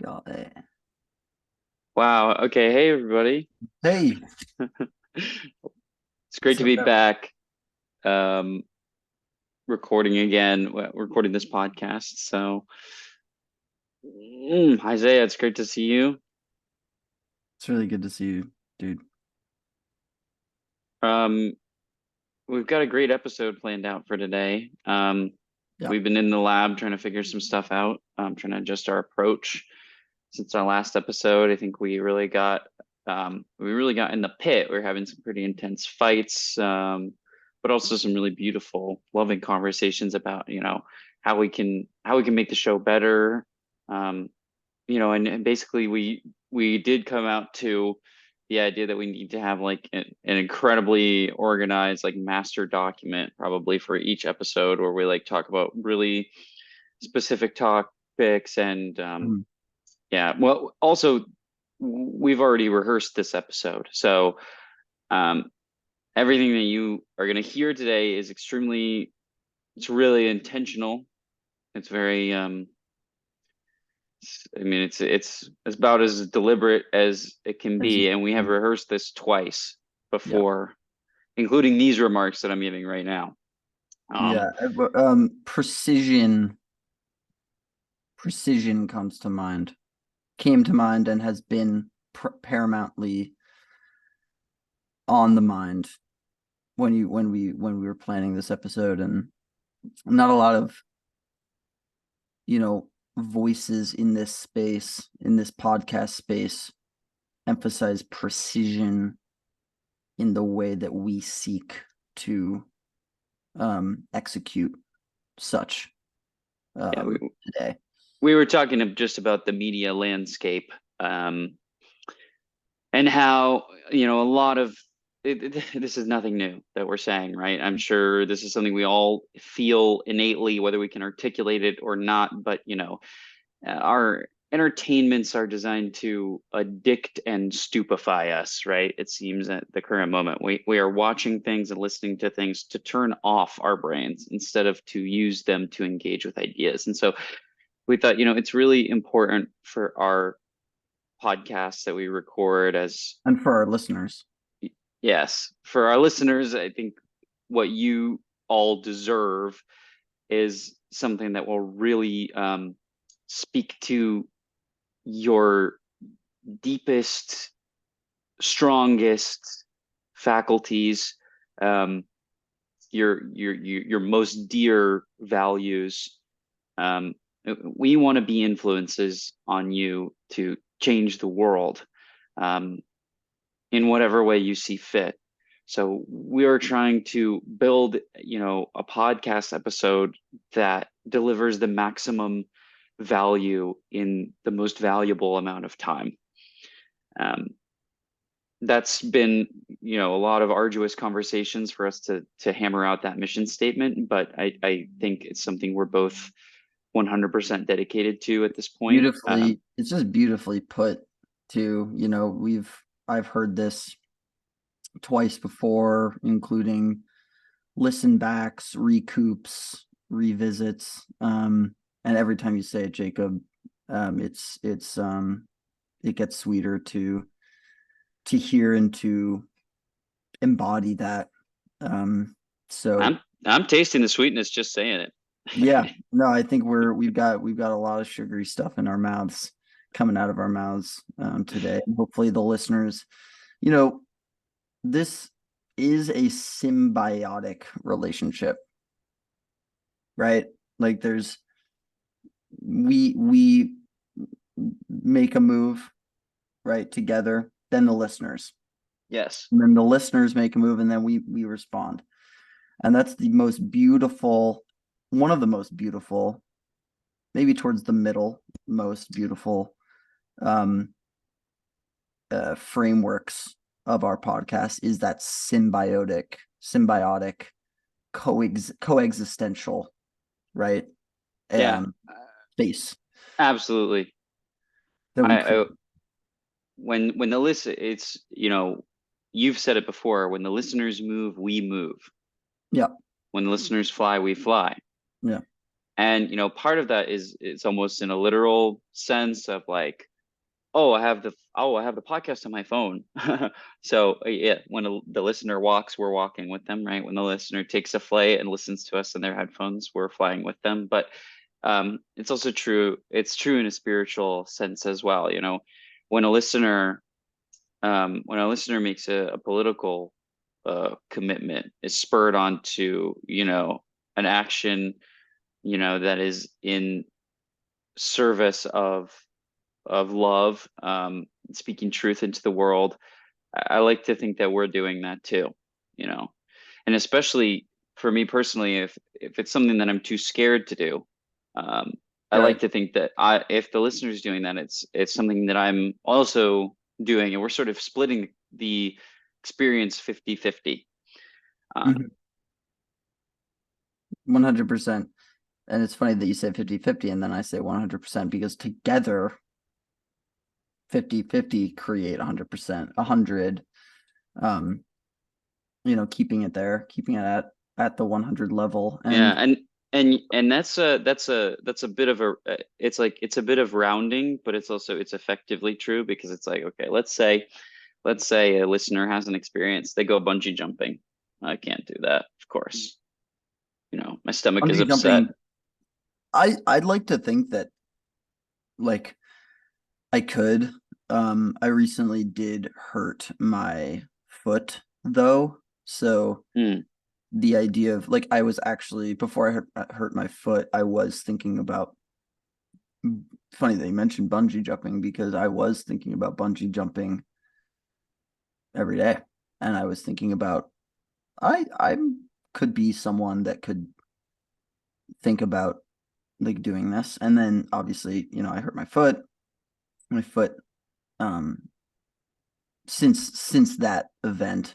Got it. Wow. Okay. Hey, everybody. Hey, It's great to so be back, um, recording again, recording this podcast. Isaiah, it's great to see you. it's really good to see you, dude. Um, we've got a great episode planned out for today. Yeah. We've been in the lab trying to figure some stuff out, trying to adjust our approach since our last episode. I think we really got in the pit. We are having some pretty intense fights, but also some really beautiful, loving conversations about, how we can make the show better. Um, and basically we did come out to the idea that we need to have like an incredibly organized like master document probably for each episode where we like talk about really specific topics and Mhm. yeah. Well, also, we've already rehearsed this episode. So, um, everything that you are going to hear today is it's really intentional. It's very, it's about as deliberate as it can As you be. And we have can. rehearsed this twice Yeah. before, including these remarks that I'm giving right now. Yeah. Um, Precision comes to mind, came to mind, and has been paramountly on the mind when we were planning this episode, and not a lot of voices in this space, in this podcast space, emphasize precision in the way that we seek to execute such yeah, today. we were talking just about the media landscape. Um, and how a lot of this is nothing new that we're saying, right? I'm sure this is something we all feel innately, whether we can articulate it or not. But our entertainments are designed to addict and stupefy us, right? It seems at the current moment we are watching things and listening to things to turn off our brains instead of to use them to engage with ideas. And so we thought, it's really important for our podcasts that we record as And for our listeners. yes, for our listeners, I think what you all deserve is something that will really speak to your deepest, strongest faculties, um, your most dear values. Um, we want to be influences on you to change the world. Um, in whatever way you see fit. So we are trying to build, a podcast episode that delivers the maximum value in the most valuable amount of time. Um, that's been, a lot of arduous conversations for us to hammer out that mission statement, but I think it's something we're both 100% dedicated to at this point. It's just beautifully put too. I've heard this twice before, including listen backs, recoups, revisits. And every time you say it, Jacob, it gets sweeter to hear and to embody that. Um, so I'm tasting the sweetness just saying yeah, it. no, I think we've got a lot of sugary stuff in our mouths, coming out of our mouths today. And hopefully the listeners, you know, this is a symbiotic relationship, right? Like we make a move, right, together, then the listeners. Yes. And then the listeners make a move and then we respond. And that's the most beautiful, one of the most beautiful, maybe towards the middle, most beautiful um frameworks of our podcast is that symbiotic, coexistential, right? Yeah, Space absolutely. that we I create. when the list it's you've said it before, when the listeners move we move, Yeah, when the listeners fly we fly. yeah, And part of that is it's almost in a literal sense of like, oh, I have the podcast on my phone. So yeah, when the listener walks, we're walking with them, right? When the listener takes a flight and listens to us in their headphones, we're flying with them. But it's also true. It's true in a spiritual sense as well. When a listener when a listener makes a political commitment, is spurred on to an action that is in service of love, speaking truth into the world. I like to think that we're doing that too, you know, and especially for me personally, if it's something that I'm too scared to do, um, I like Right. to think that if the listener's doing that, it's something that I'm also doing, and we're sort of splitting the experience 50-50. Mhm. 100%. And it's funny that you say 50-50 and then I say 100% because together 50-50 create 100%, 100, keeping it there, keeping it at the 100 level. Yeah, And and that's a bit of a it's like it's a bit of rounding, but it's effectively true, because it's like, okay, let's say a listener has an experience, they go bungee jumping. I can't do that, of course. My stomach is bungee upset. jumping, I'd like to think that like I could. I recently did hurt my foot though. So Hmm. the idea of like I was actually before I hurt my foot, I was thinking about funny that you mentioned bungee jumping because I was thinking about bungee jumping every day. And I was thinking about I could be someone that could think about like doing this. And then obviously, I hurt my foot. My foot um since that event,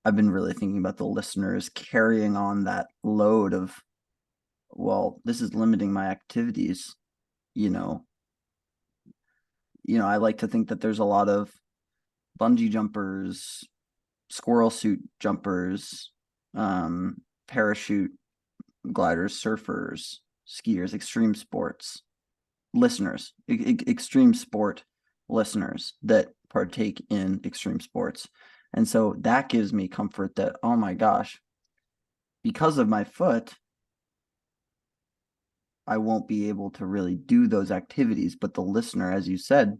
I've been really thinking about the listeners carrying on that load of, well, this is limiting my activities, you know. I like to think that there's a lot of bungee jumpers, squirrel suit jumpers, parachute gliders, surfers, skiers, extreme sports listeners, extreme sport listeners that partake in extreme sports. And so that gives me comfort that, oh my gosh, because of my foot, I won't be able to really do those activities. But the listener, as you said,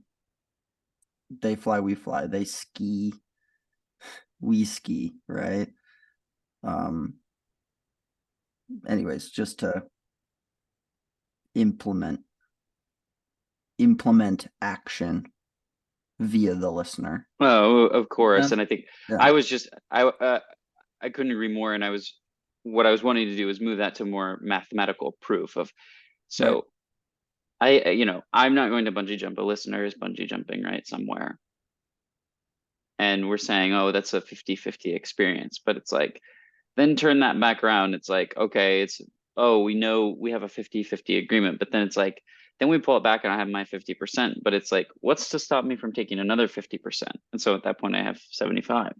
they fly, we fly, they ski, we ski, right? Um, anyways, just to implement action via the listener. Oh, of Yeah. course. And I think Yeah. I was just I couldn't agree more. And what I was wanting to do is move that to more mathematical proof of, Right. so I'm not going to bungee jump. A listener is bungee jumping right somewhere. And we're saying, oh, that's a 50-50 experience. But it's like, then turn that back around. It's like, okay, oh, we know we have a 50-50 agreement. But then it's like, then we pull it back and I have my 50%. But it's like, what's to stop me from taking another 50%? And so at that point, I have 75.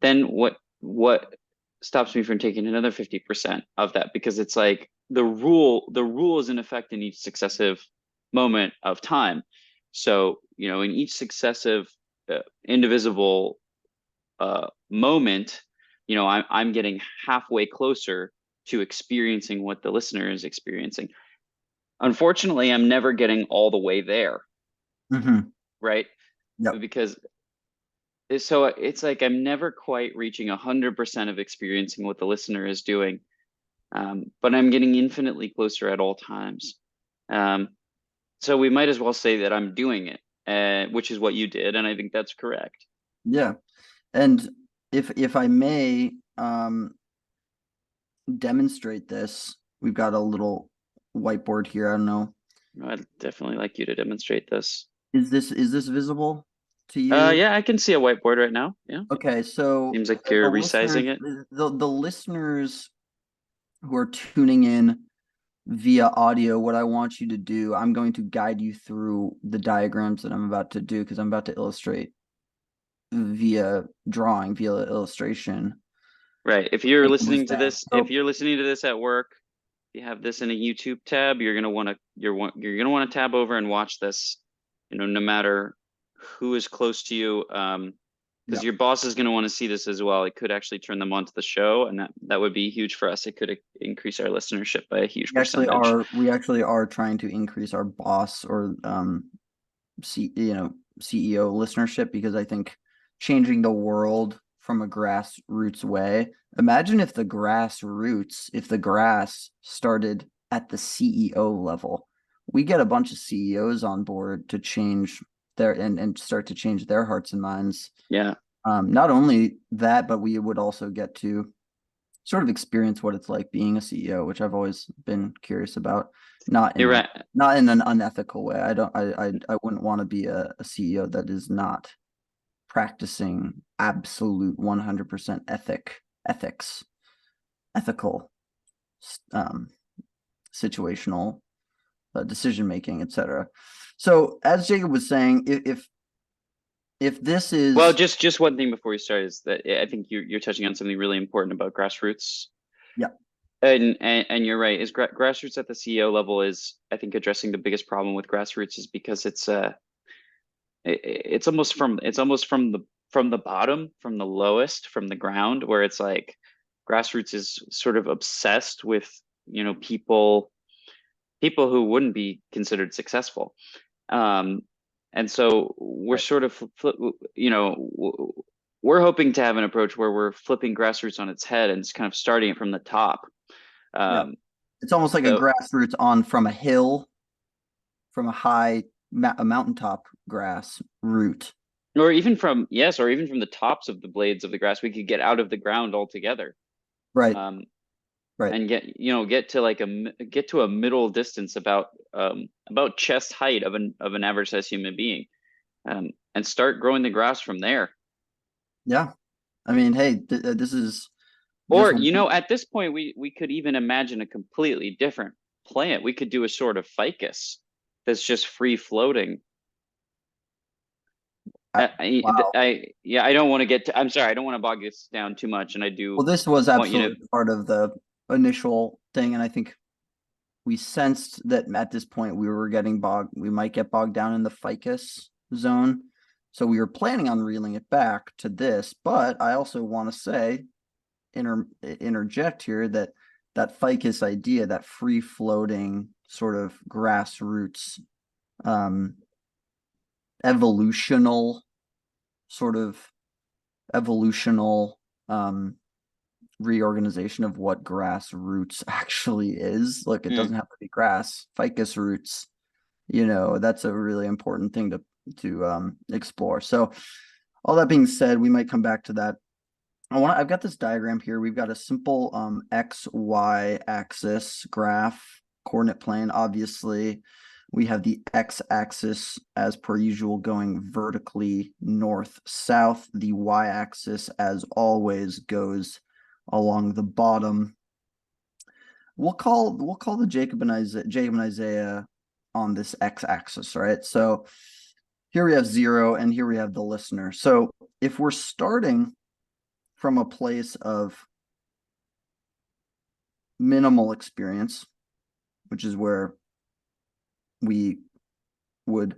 Then what stops me from taking another 50% of that? Because it's like the rule is in effect in each successive moment of time. So, in each successive indivisible moment, I'm getting halfway closer to experiencing what the listener is experiencing. Unfortunately, I'm never getting all the way there, Mm-hmm. right? Yep. Because so it's like I'm never quite reaching 100% of experiencing what the listener is doing, but I'm getting infinitely closer at all times. Um, so we might as well say that I'm doing it, which is what you did, and I think that's correct. Yeah. And if I may demonstrate this, we've got a little whiteboard here. I don't know. I'd definitely like you to demonstrate this. Is this visible to you? Yeah, I can see a whiteboard right now. Yeah, Okay, so seems like the you're listeners, resizing it. the listeners who are tuning in via audio, what I want you to do, I'm going to guide you through the diagrams that I'm about to do because I'm about to illustrate via drawing, via illustration. Right. If you're Things listening to that this, if so you're listening to this at work, you have this in a YouTube tab, you're gonna want to tab over and watch this, no matter who is close to you, because Yep. your boss is gonna want to see this as well. It could actually turn them onto the show, and that would be huge for us. It could increase our listenership by a huge percentage. We actually are trying to increase our boss or CEO listenership, because I think changing the world from a grassroots way. Imagine if the grass started at the CEO level. We get a bunch of CEOs on board to change and start to change their hearts and minds. Yeah. Not only that, but we would also get to sort of experience what it's like being a CEO, which I've always been curious about. You're right. Not in an unethical way. I wouldn't want to be a CEO that is not practicing absolute 100% ethical, situational decision making, etc. So as Jacob was saying, if this Well, is just one thing before we start is that I think you're touching on something really important about grassroots. yeah And you're right. Is grassroots at the CEO level is, I think, addressing the biggest problem with grassroots is because it's almost from the bottom, from the lowest, from the ground, where it's like grassroots is sort of obsessed with, people who wouldn't be considered successful. Um, and so we're right, sort of we're hoping to have an approach where we're flipping grassroots on its head and just kind of starting it from the top. yeah, Um, it's almost like a so grassroots on from a hill, from a mountaintop grass root. or even from yes, or even from the tops of the blades of the grass, we could get out of the ground altogether. Right, Um, right. and get to a middle distance about chest height of an average sized human being, and start growing the grass from there. Yeah. I mean, hey, this is just Or, one. at this point, we could even imagine a completely different plant. We could do a sort of ficus that's just free floating. Wow. Yeah, I don't want to I'm sorry, I don't want to bog this down too much, and I do Well, this was want you to. absolutely part of the initial thing, and I think we sensed that at this point we might get bogged down in the ficus zone. So we were planning on reeling it back to this, but I also want to say, interject here that ficus idea, that free floating sort of grassroots, um, evolutional sort of evolutional reorganization of what grassroots actually is. Look, it Mm. doesn't have to be grass, ficus roots. That's a really important thing to explore. So, all that being said, we might come back to that. I've got this diagram here. We've got a simple XY axis graph coordinate plane. Obviously, we have the x-axis as per usual going vertically north south. The y-axis, as always, goes along the bottom. We'll call the Jacob and Isaiah on this x-axis, right? So here we have 0 and here we have the listener. So if we're starting from a place of minimal experience, which is where we would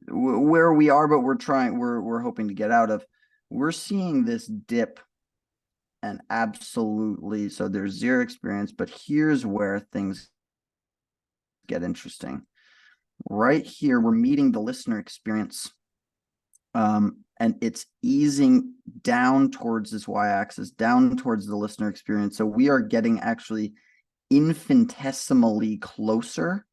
where we are, but we're hoping to get out of. We're seeing this dip, and absolutely, so there's 0 experience, but here's where things get interesting. Right here, we're meeting the listener experience, and it's easing down towards this y-axis, down towards the listener experience. So we are getting actually infinitesimally closer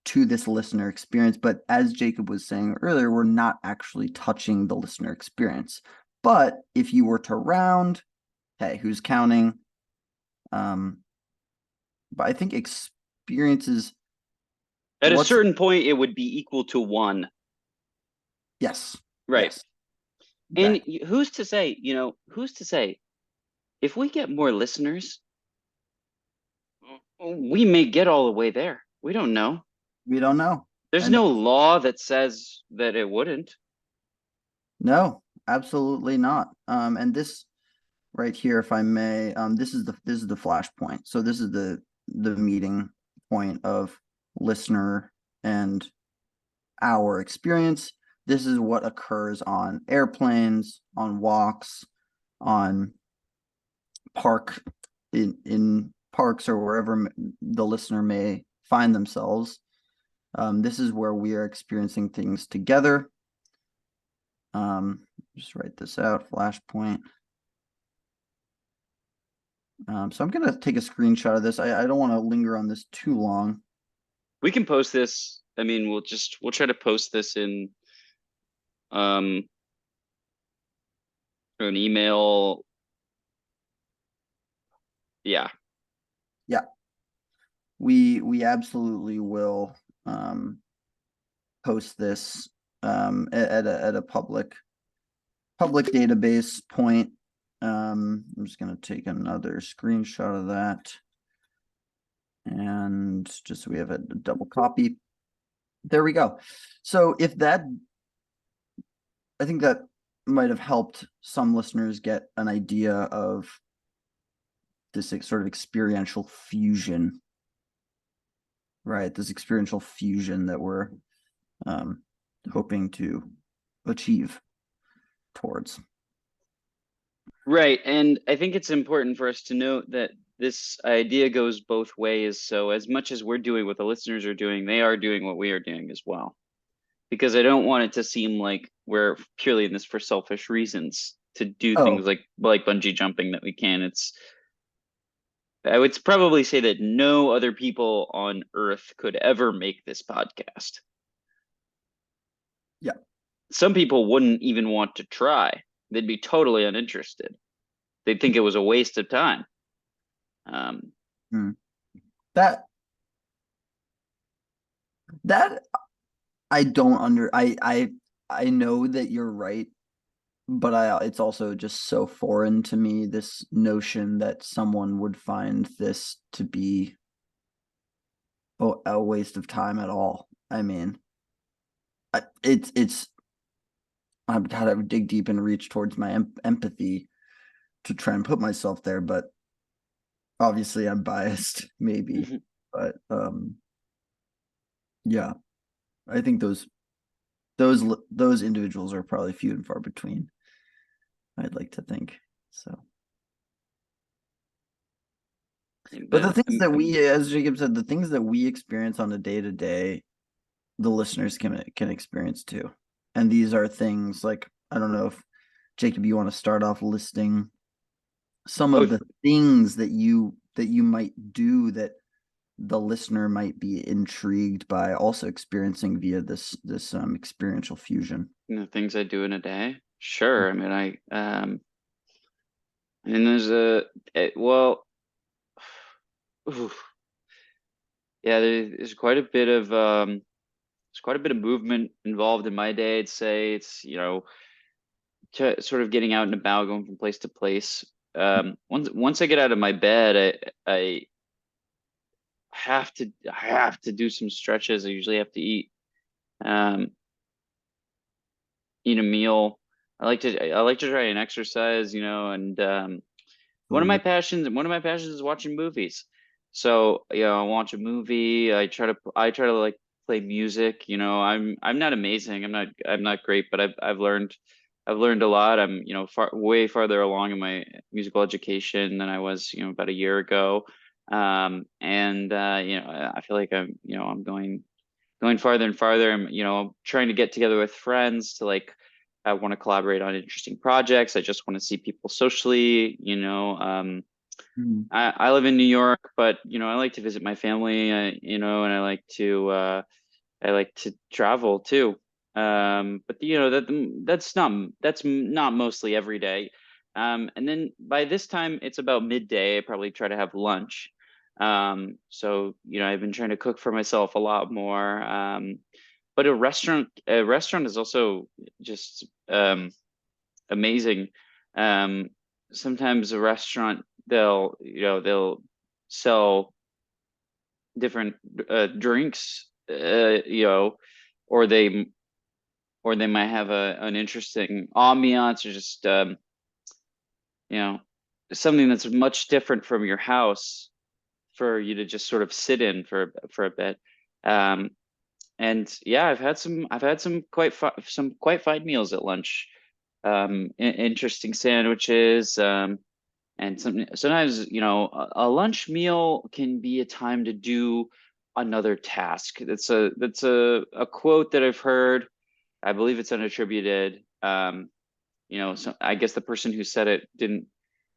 to this listener experience. But as Jacob was saying earlier, we're not actually touching the listener experience. But if you were to round, hey, who's counting? But I think experiences. At a What's certain point, it would be equal to 1. yes, Right. yes, And exactly. who's to say if we get more listeners, we may get all the way there. We don't know. We don't know, There's and no law that says that it wouldn't. no, absolutely not. And right here, if I may. This is the flashpoint. So this is the meeting point of listener and our experience. This is what occurs on airplanes, on walks, on park in parks or wherever the listener may find themselves. This is where we are experiencing things together. Just write this out, flashpoint. So I'm gonna take a screenshot of this. I don't want to linger on this too long. We can post this. I mean, we'll try to post this in um an email. Yeah. Yeah, we absolutely will post this at a public database point. I'm just gonna take another screenshot of that. And just so we have a double copy. There we go. So if that, I think that might have helped some listeners get an idea of this sort of experiential fusion, right? This experiential fusion that we're hoping to achieve towards. Right. And I think it's important for us to note that this idea goes both ways. So as much as we're doing what the listeners are doing, they are doing what we are doing as well. Because I don't want it to seem like we're purely in this for selfish reasons to do things Oh, like bungee jumping that we can. I would probably say that no other people on Earth could ever make this podcast. yeah. Some people wouldn't even want to try. They'd be totally uninterested. They'd think it was a waste of time. Um, Hmm. That that I don't I know that you're right, but it's also just so foreign to me, this notion that someone would find this to be a waste of time at all. I mean, it's I've got to dig deep and reach towards my empathy to try and put myself there, but obviously I'm biased, maybe. But yeah, I think those individuals are probably few and far between. I'd like to think so. But the but things that we, as Jacob said, the things that we experience on a day to day, the listeners can experience too. And these are things like, I don't know if Jacob, you want to start off listing some oh, of the things that you might do that the listener might be intrigued by also experiencing via this experiential fusion. things I do in a day. Sure. I mean, and there's well, oof, yeah, there's quite a bit of there's quite a bit of movement involved in my day. I'd say it's, sort of getting out and about, going from place to place. Once I get out of my bed, I I have to do some stretches. I usually have to um eat a meal. I like to try and exercise, and Food. one of my passions is watching movies. So, I watch a movie. I try to like play music. I'm not amazing. I'm not great, but I've learned a lot. I'm, way farther along in my musical education than I was, about a year ago. And I feel like I'm going farther and farther. I'm, trying to get together with friends to like, I want to collaborate on interesting projects. I just want to see people socially, Mm. I live in New York, but I like to visit my family, and I like to travel too. But that's not mostly every day. And then by this time it's about midday. I probably try to have lunch. So I've been trying to cook for myself a lot more. But a restaurant is also just amazing. Um, Sometimes a restaurant they'll sell different drinks, or they might have an interesting ambiance or just you know something that's much different from your house for you to just sort of sit in for a bit. Um, and yeah, I've had some quite fine meals at lunch. Interesting sandwiches. And sometimes, you know, a lunch meal can be a time to do another task. That's a quote that I've heard. I believe it's unattributed. You know, so I guess the person who said it didn't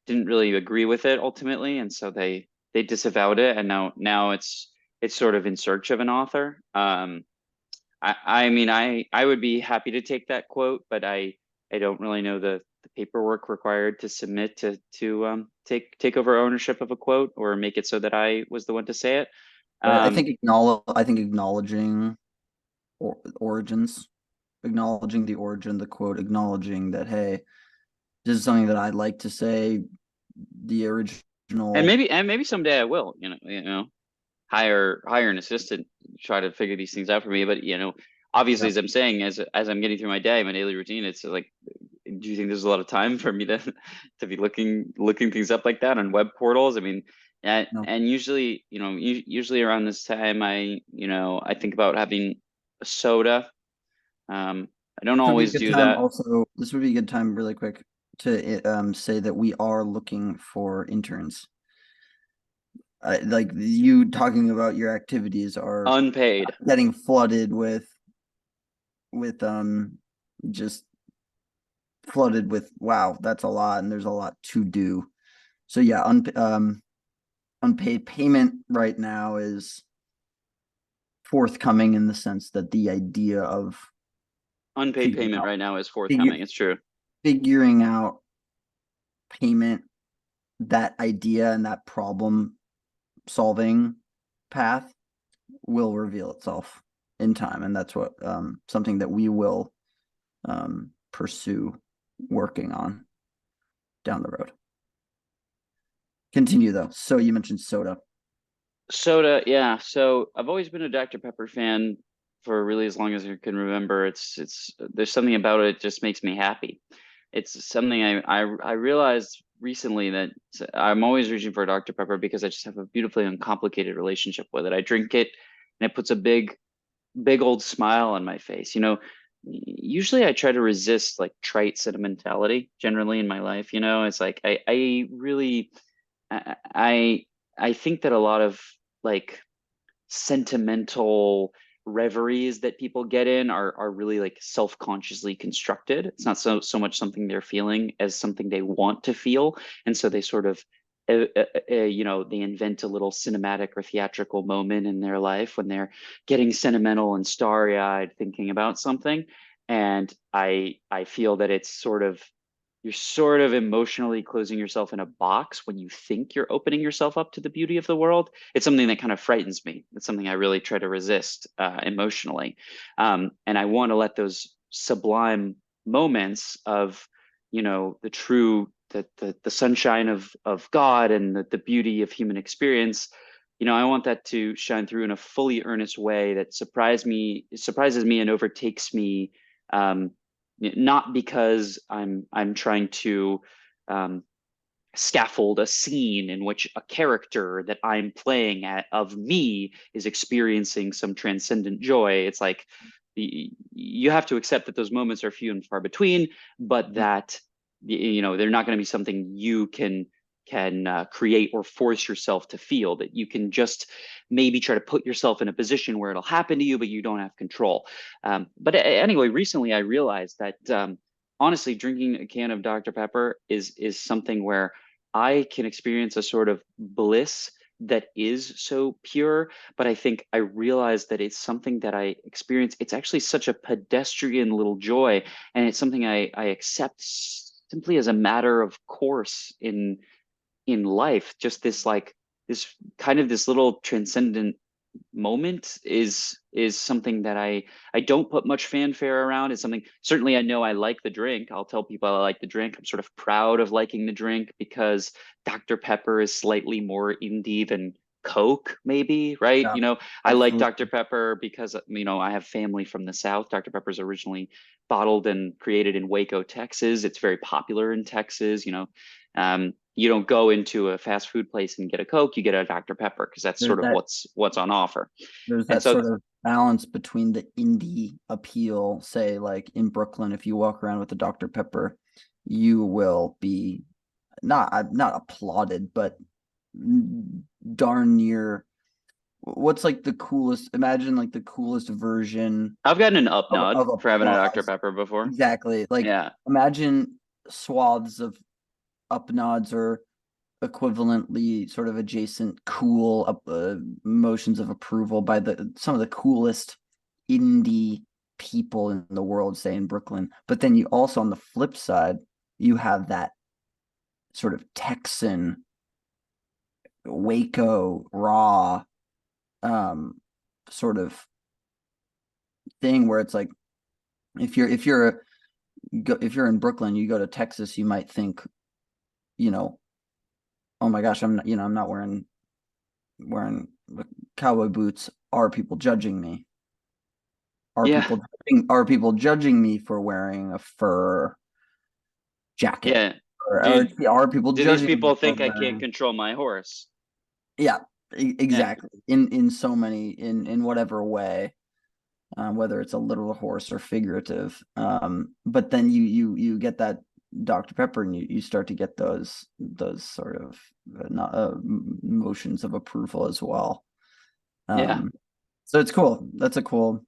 really agree with it ultimately, and so they disavowed it, and now it's sort of in search of an author. I mean, I would be happy to take that quote, but I don't really know the paperwork required to submit to take over ownership of a quote or make it so that I was the one to say it. Right. Um, I think acknowledging origins, acknowledging the origin, the quote, acknowledging that, hey, this is something that I'd like to say. The original, and maybe someday I will, you know, hire an assistant, try to figure these things out for me. But you know, obviously, yeah, as I'm saying, as I'm getting through my daily routine, it's like, do you think there's a lot of time for me to to be looking things up like that on web portals? I mean, no, and usually, you know, usually around this time, I think about having a soda. I don't this would be a always good do time. that. Also, this would be a good time, really quick, to say that we are looking for interns. Like you talking about your activities are Unpaid. getting flooded with just flooded with, wow, that's a lot, and there's a lot to do. So yeah, unpaid payment right now is forthcoming in the sense that the idea of Unpaid figuring payment out right now is figure, forthcoming. It's true. figuring out payment, that idea and that problem solving path will reveal itself in time, and that's what something that we will pursue working on down the road. Continue though. So you mentioned soda. Soda, yeah. So I've always been a Dr. Pepper fan for really as long as I can remember. It's there's something about it just makes me happy. It's something I realized recently that I'm always reaching for Dr. Pepper because I just have a beautifully uncomplicated relationship with it. I drink it and it puts a big old smile on my face. You know, usually I try to resist like trite sentimentality generally in my life. You know, it's like I really I I I think that a lot of like sentimental reveries that people get in are really like self-consciously constructed. It's not so much something they're feeling as something they want to feel, and so they sort of you know, they invent a little cinematic or theatrical moment in their life when they're getting sentimental and starry-eyed thinking about something. And I feel that it's sort of, you're sort of emotionally closing yourself in a box when you think you're opening yourself up to the beauty of the world. It's something that kind of frightens me. It's something I really try to resist emotionally. And I want to let those sublime moments of, you know, the true, the sunshine of God and the beauty of human experience, you know, I want that to shine through in a fully earnest way that surprises me and overtakes me, um, not because I'm trying to um, scaffold a scene in which a character that I'm playing at of me is experiencing some transcendent joy. It's like you have to accept that those moments are few and far between, but that, you know, they're not going to be something you can create or force yourself to feel. That you can just maybe try to put yourself in a position where it'll happen to you, but you don't have control. But anyway, recently I realized that honestly, drinking a can of Dr. Pepper is something where I can experience a sort of bliss that is so pure, but I think I realize that it's something that I experience. It's actually such a pedestrian little joy, and it's something I accept simply as a matter of course in life. Just this like this kind of this little transcendent moment is something that I don't put much fanfare around. It's something, certainly I know I like the drink. I'll tell people I like the drink. I'm sort of proud of liking the drink because Dr. Pepper is slightly more indie than Coke, maybe, right? Yeah, I like absolutely. Dr. Pepper because, I have family from the South. Dr. Pepper's originally bottled and created in Waco, Texas. It's very popular in Texas. You don't go into a fast food place and get a Coke, you get a Dr. Pepper because that's There's sort of that what's on offer. there's And that so, sort of balance between the indie appeal, say like in Brooklyn, if you walk around with a Dr. Pepper, you will be not applauded, but darn near what's like the coolest, imagine like the coolest version I've gotten an up nod of for having a Dr. applause. Pepper before. Exactly. Like Yeah. imagine swaths of up nods or equivalently sort of adjacent cool motions of approval by some of the coolest indie people in the world, say in Brooklyn. But then you also, on the flip side, you have that sort of Texan Waco raw sort of thing where it's like if you're in Brooklyn, you go to Texas, you might think, you know, oh my gosh, I'm not wearing cowboy boots. Are people judging me? Yeah. Are people judging me for wearing a fur jacket? Yeah. Or Do are people do these judging me people for think I can't wearing? control my horse? Yeah, Yeah. exactly. In so many in whatever way, whether it's a literal horse or figurative. But then you get that Dr. Pepper, and you start to get those sort of not motions of approval as well. Yeah. Um, so it's cool. That's a cool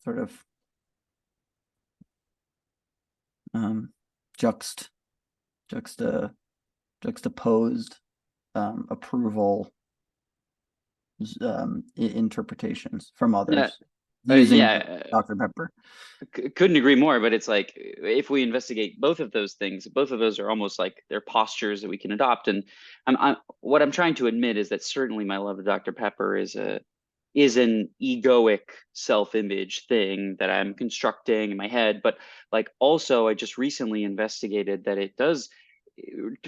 sort of um, juxt juxta juxtaposed approval interpretations from Yeah. others using Yeah. Dr. Pepper. Couldn't agree more, but it's like if we investigate both of those things, both of those are almost like they're postures that we can adopt. And what I'm trying to admit is that certainly my love of Dr. Pepper is an egoic self-image thing that I'm constructing in my head. But like also, I just recently investigated that it does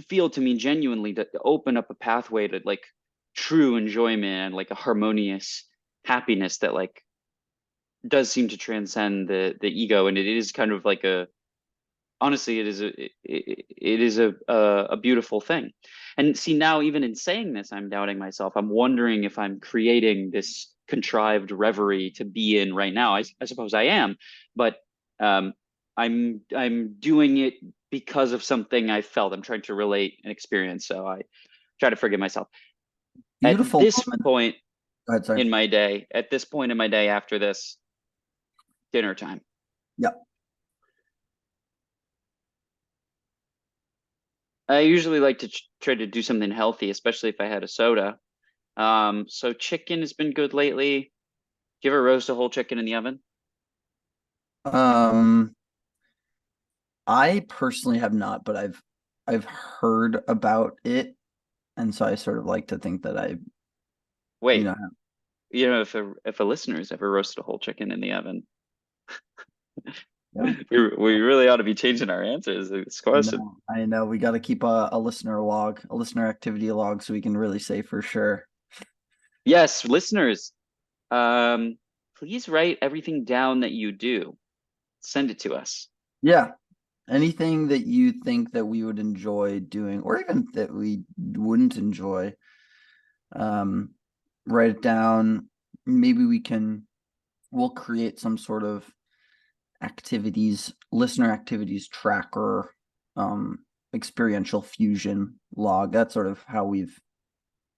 feel to me genuinely to open up a pathway to like true enjoyment and like a harmonious happiness that like does seem to transcend the ego, and it is kind of like a honestly it is a beautiful thing. And see, now even in saying this, I'm doubting myself. I'm wondering if I'm creating this contrived reverie to be in right now. I suppose I am, but um I'm doing it because of something I felt. I'm trying to relate an experience, so I try to forgive myself at Beautiful this moment. point Go ahead, sorry. at this point in my day after this dinner time. Yeah. I usually like to try to do something healthy, especially if I had a soda. So chicken has been good lately. Do you ever roast a whole chicken in the oven? Um, I personally have not, but I've heard about it, and so I sort of like to think that you Wait, know, if a listener's ever roasted a whole chicken in the oven, yeah, we really ought to be changing our answers to this question. I know we got to keep a listener log, a listener activity log, so we can really say for sure. Yes, listeners, um, please write everything down that you do. Send it to us. Yeah, anything that you think that we would enjoy doing, or even that we wouldn't enjoy, um, write it down. Maybe we'll create some sort of listener activities tracker, experiential fusion log. That's sort of how we've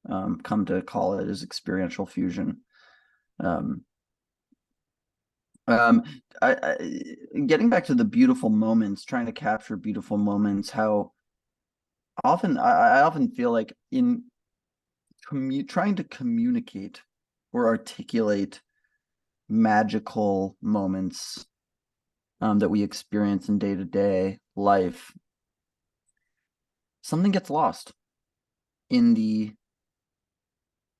come to call it, is experiential fusion. Um, um, Getting back to the beautiful moments, trying to capture beautiful moments, how I often feel like in trying to communicate or articulate magical moments that we experience in day-to-day life, something gets lost in the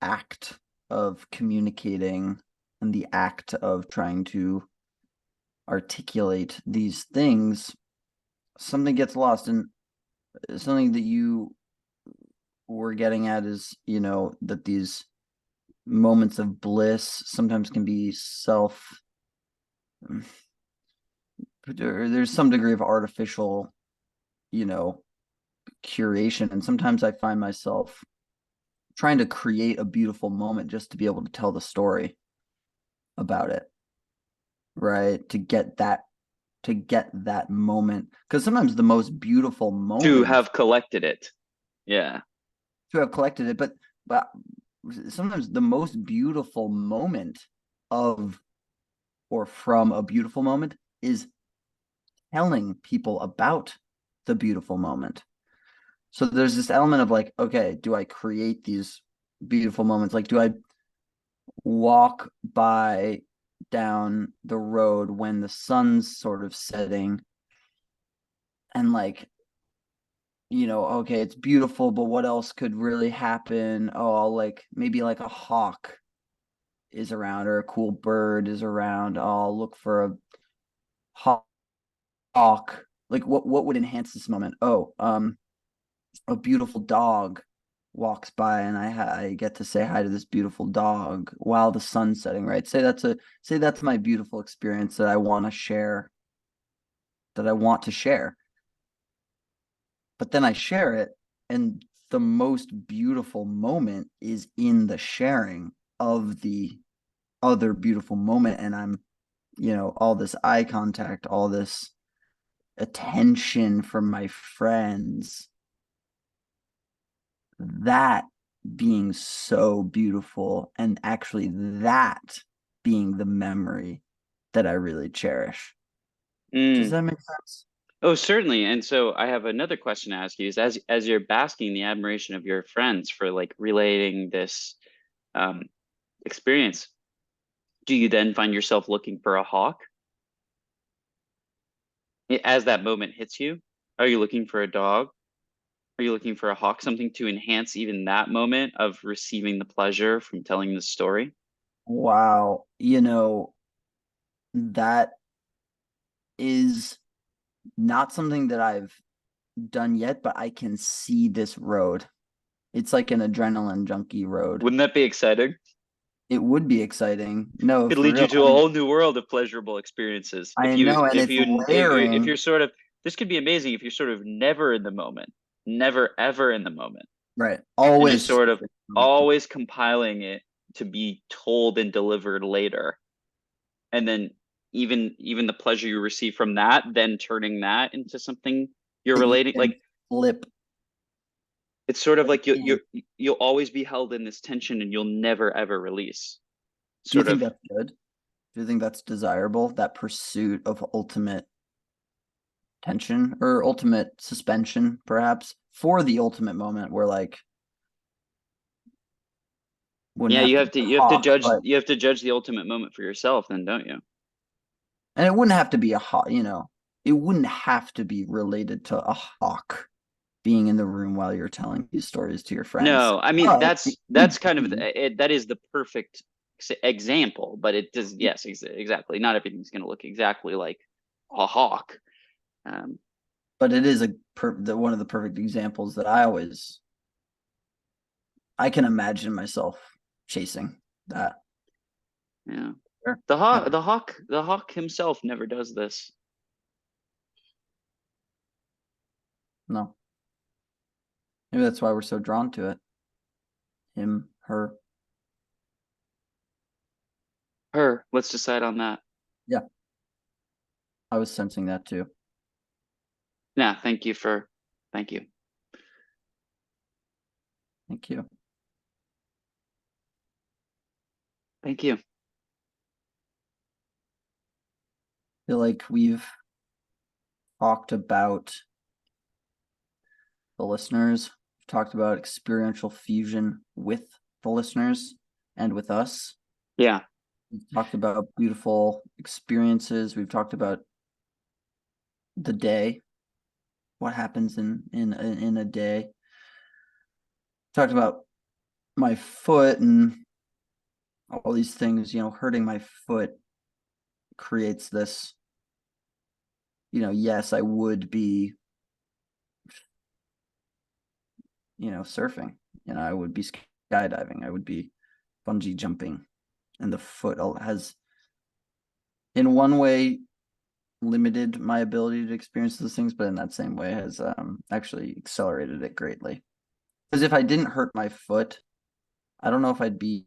act of communicating and the act of trying to articulate these things. Something gets lost, and something that you were getting at is, that these moments of bliss sometimes can be there's some degree of artificial, you know, curation. And sometimes I find myself trying to create a beautiful moment just to be able to tell the story about it, right? To get that moment. Because sometimes the most beautiful To moment have collected it. Yeah. to have collected it, but sometimes the most beautiful moment of or from a beautiful moment is telling people about the beautiful moment. So there's this element of like, okay, do I create these beautiful moments? Like, do I walk by down the road when the sun's sort of setting and like, okay, it's beautiful, but what else could really happen? Oh, I'll like maybe like a hawk is around or a cool bird is around. I'll look for a hawk. Like what would enhance this moment? Oh, a beautiful dog walks by and I get to say hi to this beautiful dog while the sun's setting, right? Say that's my beautiful experience that I want to share, that I want to share. But then I share it, and the most beautiful moment is in the sharing of the other beautiful moment. And I'm, all this eye contact, all this attention from my friends, that being so beautiful, and actually that being the memory that I really cherish. Does Mm. that make sense? Oh, certainly. And so I have another question to ask you is as you're basking the admiration of your friends for like relating this um, experience, do you then find yourself looking for a hawk as that moment hits you? Are you looking for a dog? Are you looking for a hawk, something to enhance even that moment of receiving the pleasure from telling the story? Wow. That is not something that I've done yet, but I can see this road. It's like an adrenaline junkie road. Wouldn't that be exciting? It would be exciting. No, Could for lead real. you to a whole new world of pleasurable experiences. I know, and it's If layering, you're sort of, this could be amazing if you're sort of never in the moment, never ever in the moment, right? and just Always. sort of always compiling it to be told and delivered later. And then even the pleasure you receive from that, then turning that into something you're That you relating, can like flip. it's sort of like In. you'll always be held in this tension and you'll never ever release. Do you Sort think of. that's good? Do you think that's desirable? That pursuit of ultimate tension or ultimate suspension, perhaps, for the ultimate moment where like wouldn't Yeah, have to be a hawk, but you have to judge the ultimate moment for yourself then, don't you? and it wouldn't have to be a hawk, it wouldn't have to be related to a hawk being in the room while you're telling these stories to your friends. No, I mean But it that's could kind of be, that is the perfect example, but it does, yes, exactly. Not everything's going to look exactly like a hawk. Um, but it is one of the perfect examples that I can imagine myself chasing that. yeah. Sure. Yeah. The hawk himself never does this. No. Maybe that's why we're so drawn to it. Him, her. Her, let's decide on that. Yeah. I was sensing that too. Yeah, thank you. Thank you. Thank you. I feel like we've talked about the listeners, we've talked about experiential fusion with the listeners and with us. Yeah. We've talked about beautiful experiences. We've talked about the day, what happens in a day. Talked about my foot and all these things, hurting my foot creates this, yes, I would be, surfing, I would be skydiving, I would be bungee jumping, and the foot has, in one way, limited my ability to experience those things, but in that same way has actually accelerated it greatly. Because if I didn't hurt my foot, I don't know if I'd be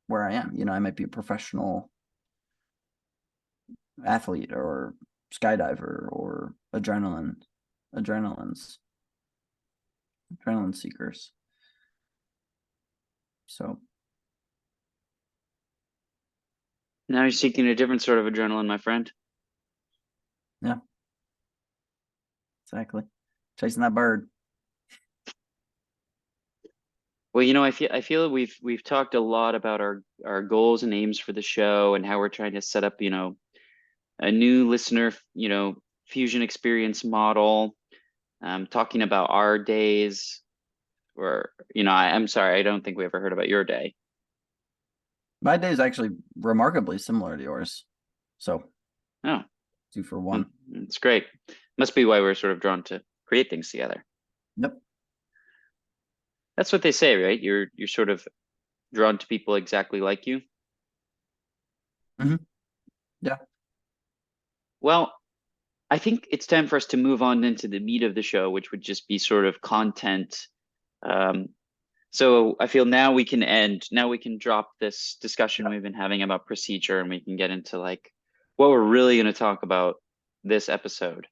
where I am. I might be a professional athlete or skydiver or adrenaline seekers. So Now you're seeking a different sort of adrenaline, my friend. yeah, exactly. Chasing that bird. Well, I feel we've talked a lot about our goals and aims for the show and how we're trying to set up, a new listener, fusion experience model, talking about our days, or, I'm sorry, I don't think we ever heard about your day. My day is actually remarkably similar to yours. So Oh, 2 for 1. it's great. Must be why we're sort of drawn to create things together. Yep. That's what they say, right? You're sort of drawn to people exactly like you. Mm-hmm. Yeah. Well, I think it's time for us to move on into the meat of the show, which would just be sort of content. Um, so I feel now we can drop this discussion we've been having about procedure, and we can get into like what we're really going to talk about this episode,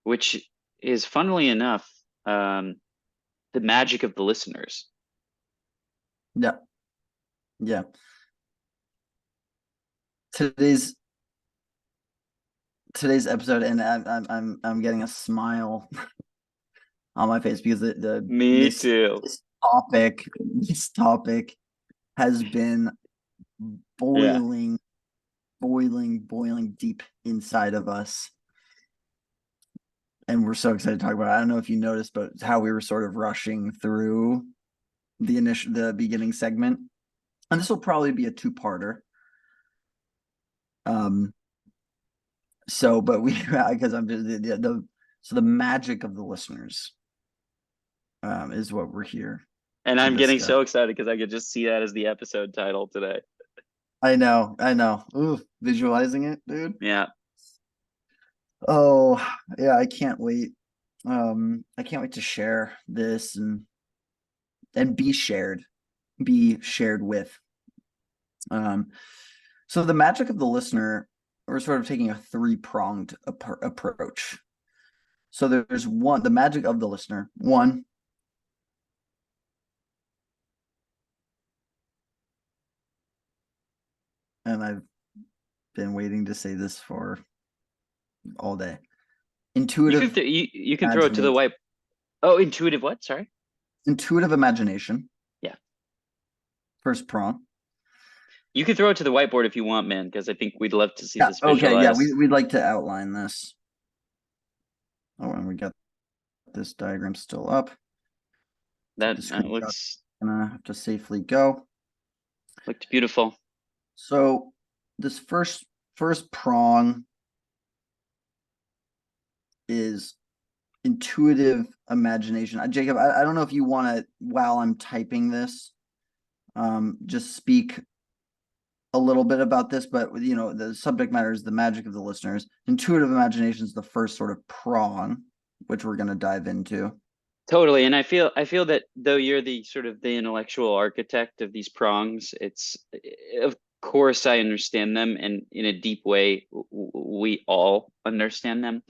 which is, funnily enough, the magic of the listeners. Yeah. Yeah. Today's episode, and I'm getting a smile on my face because Me too. this topic has been Yeah. boiling deep inside of us, and we're so excited to talk about it. I don't know if you noticed, but how we were sort of rushing through the beginning segment, and this will probably be a 2-parter. So, but we because I'm just the magic of the listeners is what we're here And to I'm getting discuss. so excited because I could just see that as the episode title today. I know. Ooh, visualizing it, dude. Yeah. Oh, yeah, I can't wait. I can't wait to share this and be shared with. So the magic of the listener, we're sort of taking a 3-pronged approach. So there's the magic of the listener. One, and I've been waiting to say this for all day. Intuitive You can throw it to the imagination. white. Oh, intuitive what? Sorry. Intuitive imagination. Yeah. First prong. You can throw it to the whiteboard if you want, man, because I think we'd love to see Yeah. this Okay. Yeah. visualized. We'd like to outline this. Oh, and we got this diagram still up. That The screenshot looks gonna have to safely go. looked beautiful. So this first prong is intuitive imagination. Jacob, I don't know if you want to, while I'm typing this, just speak a little bit about this, but the subject matter is the magic of the listeners. Intuitive imagination is the first sort of prong, which we're going to dive into. Totally. And I feel that though you're the sort of the intellectual architect of these prongs, it's, of course I understand them, and in a deep way we all understand them.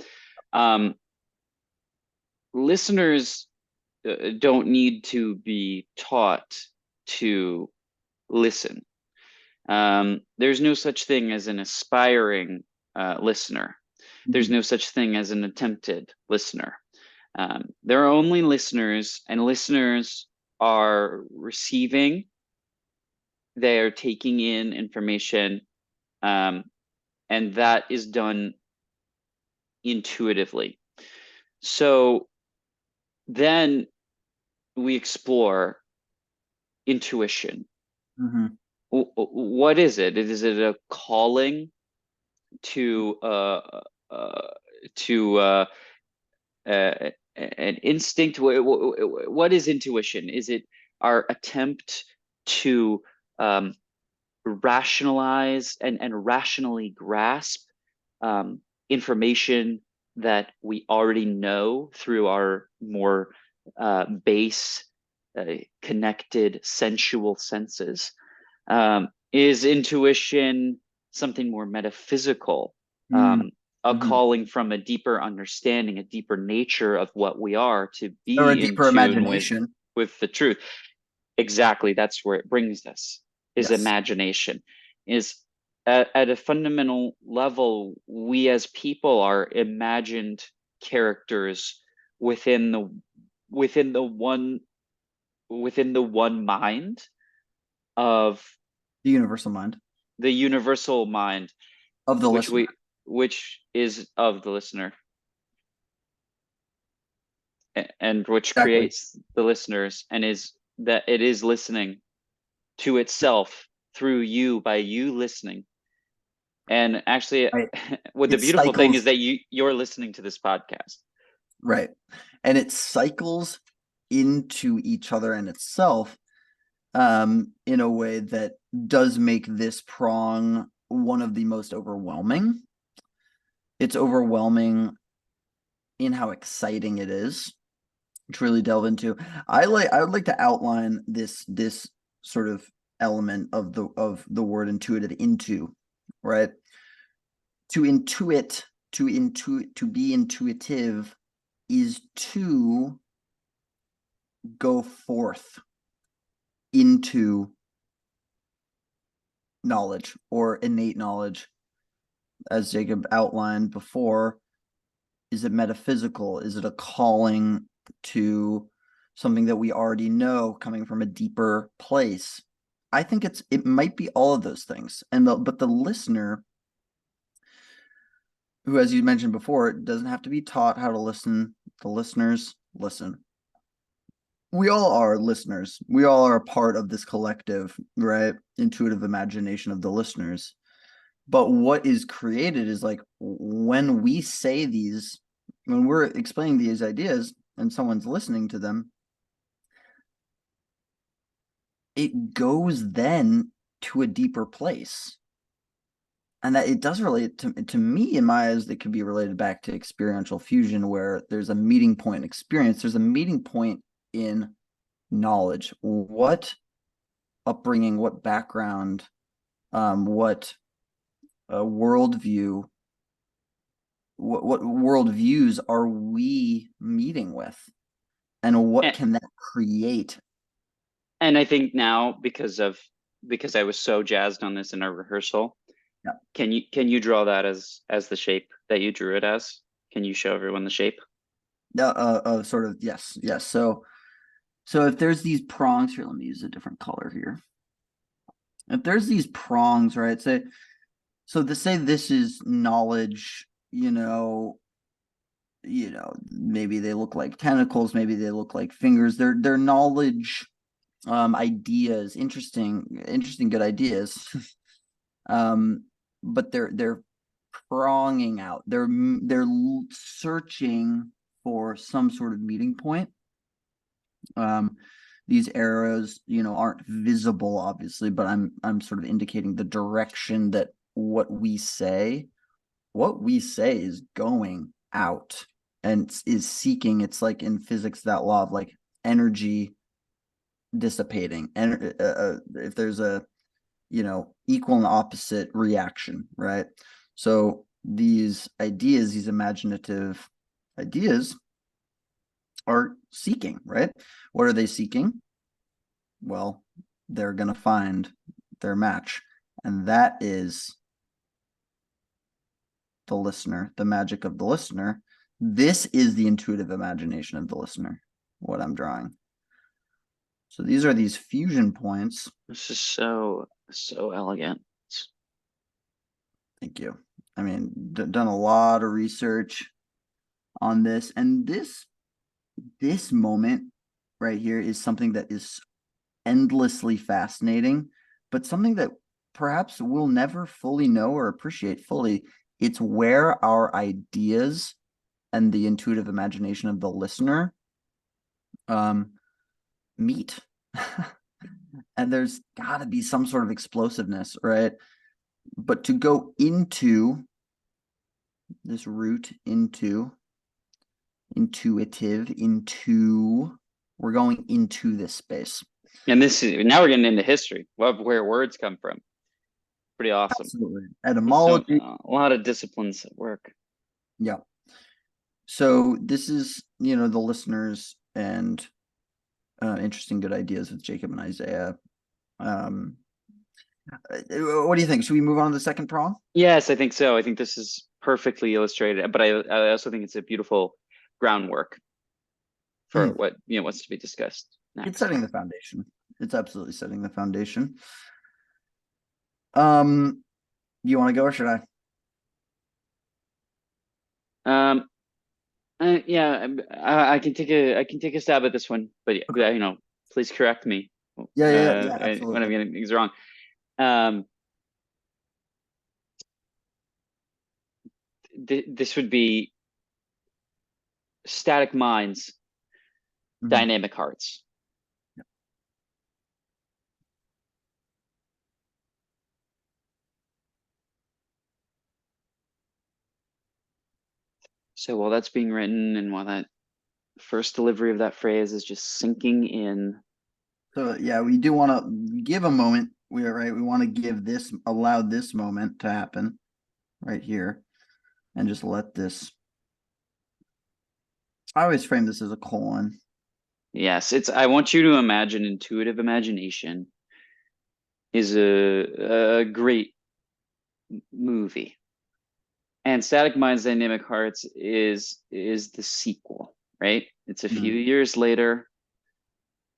Listeners don't need to be taught to listen. There's no such thing as an aspiring listener. There's no such thing as an attempted listener. There are only listeners, and listeners are receiving, they are taking in information, and that is done intuitively. So then we explore intuition. Mm-hmm. What is it? Is it a calling to to an instinct. What is intuition? Is it our attempt to rationalize and rationally grasp information that we already know through our more base, connected, sensual senses? Is intuition something more metaphysical, Mm, a mhm. calling from a deeper understanding, a deeper nature of what we are, to Or a be in deeper tune imagination. with the truth? Exactly, that's where it brings us, is Yes. imagination. Is at a fundamental level, we as people are imagined characters within the within the one within the one mind of The universal mind the universal mind, of the which listener. we which is of the listener, and which Exactly. creates the listeners, and is that it is listening to itself through you, by you listening. And actually, Right. what the It beautiful thing cycles, is that you're listening to this podcast. right. And it cycles into each other and itself in a way that does make this prong one of the most overwhelming. It's overwhelming in how exciting it is to really delve into. I would like to outline this sort of element of the word intuitive into, right? To intuit, to be intuitive is to go forth into knowledge or innate knowledge, as Jacob outlined before. Is it metaphysical? Is it a calling to something that we already know coming from a deeper place? I think it might be all of those things. But the listener, who, as you mentioned before, doesn't have to be taught how to listen. The listeners listen. We all are listeners. We all are a part of this collective, right? Intuitive imagination of the listeners. But what is created is like when we say these, when we're explaining these ideas and someone's listening to them, it goes then to a deeper place. And that it does relate to me, in my eyes, that could be related back to experiential fusion, where there's a meeting point in experience, there's a meeting point in knowledge. What upbringing, what background, what worldview, what worldviews are we meeting with, and what and, can that create? and I think now, because I was so jazzed on this in our rehearsal, Yeah, can you draw that as the shape that you drew it as? Can you show everyone the shape? sort of, yes. So if there's these prongs here, let me use a different color here. If there's these prongs, right? Say this is knowledge, maybe they look like tentacles, maybe they look like fingers. They're knowledge ideas, interesting good ideas. But they're pronging out. They're searching for some sort of meeting point. These arrows, aren't visible, obviously, but I'm sort of indicating the direction that what we say is going out and is seeking. It's like in physics, that law of like energy dissipating, and if there's a equal and opposite reaction, right? So these ideas, these imaginative ideas, are seeking, right? What are they seeking? Well, they're going to find their match, and that is the listener, the magic of the listener. This is the intuitive imagination of the listener, what I'm drawing. So these are these fusion points. This is so elegant. Thank you. I mean, done a lot of research on this, and this moment right here is something that is endlessly fascinating, but something that perhaps we'll never fully know or appreciate fully. It's where our ideas and the intuitive imagination of the listener meet. And there's got to be some sort of explosiveness, right? But to go into this root into intuitive, into, we're going into this space. And this is, now we're getting into history, where words come from. Pretty awesome. Absolutely. So Etymology. a lot of disciplines at work. Yeah. So this is, the listeners and interesting, good ideas with Jacob and Isaiah. What do you think? Should we move on to the second prong? Yes, I think so. I think this is perfectly illustrated, but I also think it's a beautiful groundwork for what what's to be discussed next. It's setting the foundation. It's absolutely setting the foundation. You want to go or should I? Yeah, I can take a stab at this one, but please correct me. Yeah, when I'm absolutely. getting things wrong. This would be static minds, dynamic hearts. Yeah. So while that's being written and while that first delivery of that phrase is just sinking in. So yeah, we do want to give a moment. We want to give this, allow this moment to happen right here, and just let this. I always frame this as a colon. Yes, I want you to imagine intuitive imagination is a great movie. And Static Minds, Dynamic Hearts is the sequel, right? It's a few years later.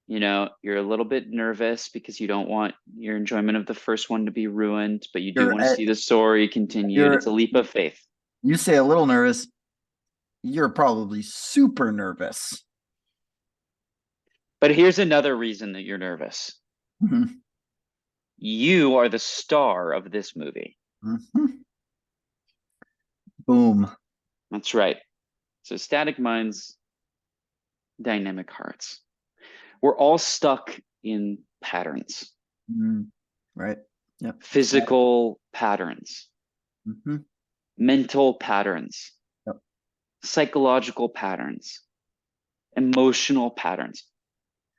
You're a little bit nervous because you don't want your enjoyment of the first one to be ruined, but you do want to see the story continued. It's a leap of faith. You say a little nervous. You're probably super nervous. But here's another reason that you're nervous. You are the star of this movie. Boom. That's right. So Static Minds, Dynamic Hearts. We're all stuck in patterns. Right. Yep. Physical patterns. Mental patterns. Yep. Psychological patterns. Emotional patterns.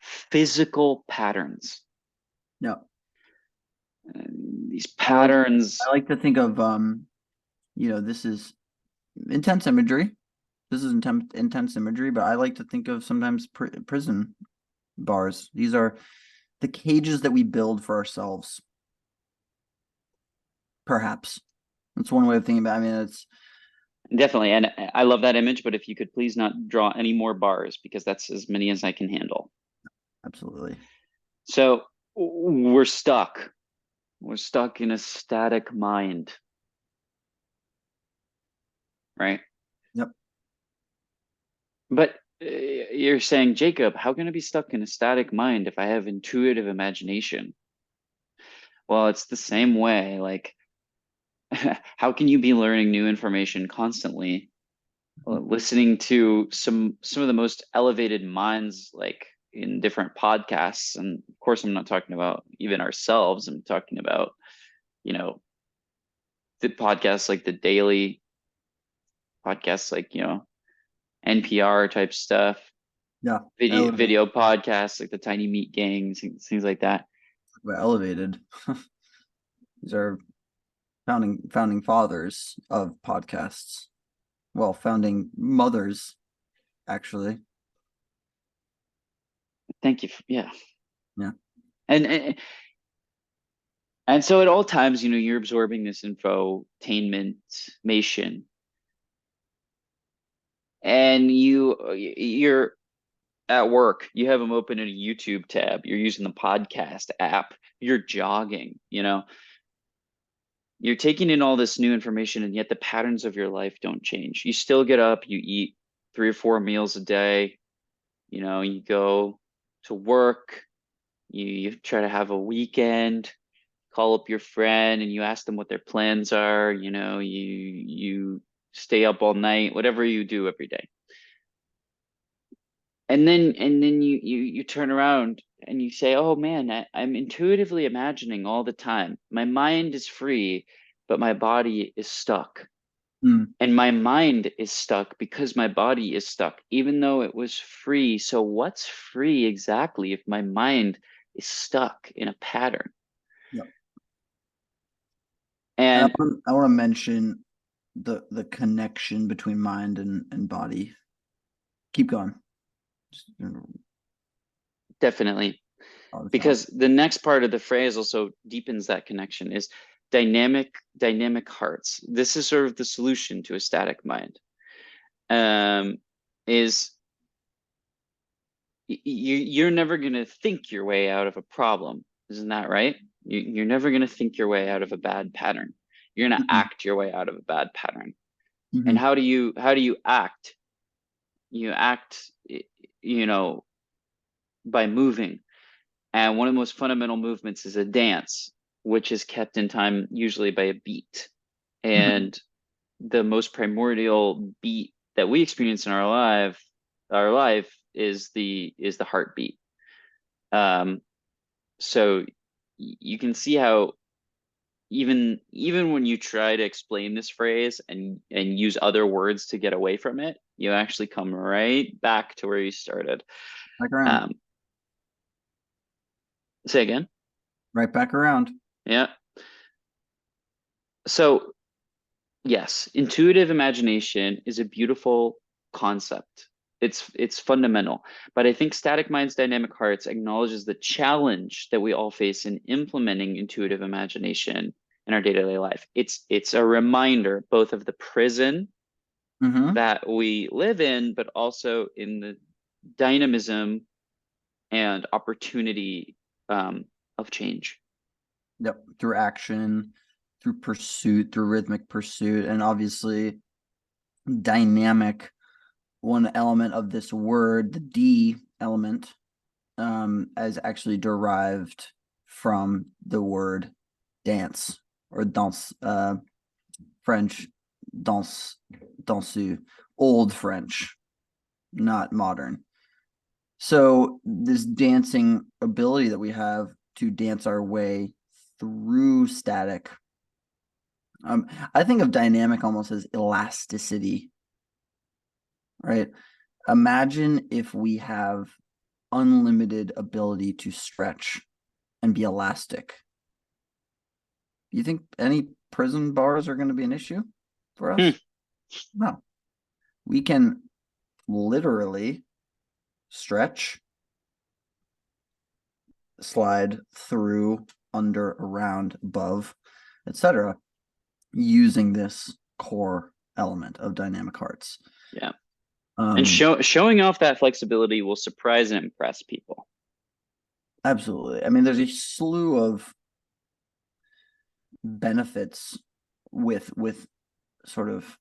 Physical patterns. Yep. These patterns. I like to think of this is intense imagery. This is intense imagery, but I like to think of sometimes prison bars. These are the cages that we build for ourselves. Perhaps that's one way of thinking about it. I mean, it's definitely, and I love that image, but if you could please not draw any more bars because that's as many as I can handle. Absolutely. So we're stuck. We're stuck in a static mind. Right? Yep. But you're saying, Jacob, how can I be stuck in a static mind if I have intuitive imagination? Well, it's the same way. Like, how can you be learning new information constantly? Listening to some of the most elevated minds, like in different podcasts. And of course, I'm not talking about even ourselves. I'm talking about, the podcasts like the daily podcasts, like, NPR type stuff. Yeah. Video podcasts like the Tiny Meat Gang, things like that. Elevated. These are founding fathers of podcasts. Well, founding mothers, actually. Thank you. Yeah. Yeah. And so at all times, you're absorbing this infotainment-mation, and you're at work, you have them open in a YouTube tab, you're using the podcast app, you're jogging, you're taking in all this new information, and yet the patterns of your life don't change. You still get up, you eat 3 or 4 meals a day, you go to work, you try to have a weekend, call up your friend and you ask them what their plans are, you stay up all night, whatever you do every day. And then you turn around and you say, oh man, I'm intuitively imagining all the time. My mind is free, but my body is stuck. Mm, And my mind is stuck because my body is stuck, even though it was free. So what's free exactly if my mind is stuck in a pattern? yeah. And And I want to mention the connection between mind and body. Keep going. Just, definitely, all the thought. because the next part of the phrase also deepens that connection is dynamic hearts. This is sort of the solution to a static mind. Is you're never going to think your way out of a problem. Isn't that right? You're never going to think your way out of a bad pattern. You're going to Mhm, act your way out of a bad pattern. And mhm, how do you act? You act, by moving. And one of the most fundamental movements is a dance, which is kept in time usually by a beat. mhm. And the most primordial beat that we experience in our life is the heartbeat. Um, so you can see how even when you try to explain this phrase and use other words to get away from it, you actually come right back to where you started. Back around. Um, say again. Right back around. Yeah. So yes, intuitive imagination is a beautiful concept. It's fundamental, but I think Static Minds, Dynamic Hearts acknowledges the challenge that we all face in implementing intuitive imagination in our day-to-day life. It's a reminder both of the prison Mm-hmm. that we live in, but also in the dynamism and opportunity of change. Yep. Through action, through pursuit, through rhythmic pursuit, and obviously dynamic. One element of this word, the D element, as actually derived from the word dance or danse, French danse, dansu, old French, not modern. So this dancing ability that we have to dance our way through static. I think of dynamic almost as elasticity, right? Imagine if we have unlimited ability to stretch and be elastic. You think any prison bars are going to be an issue for Hmm. us? No. We can literally stretch, slide through, under, around, above, etc., using this core element of dynamic hearts. Yeah. And Um, showing off that flexibility will surprise and impress people. absolutely. I mean, there's a slew of benefits with sort of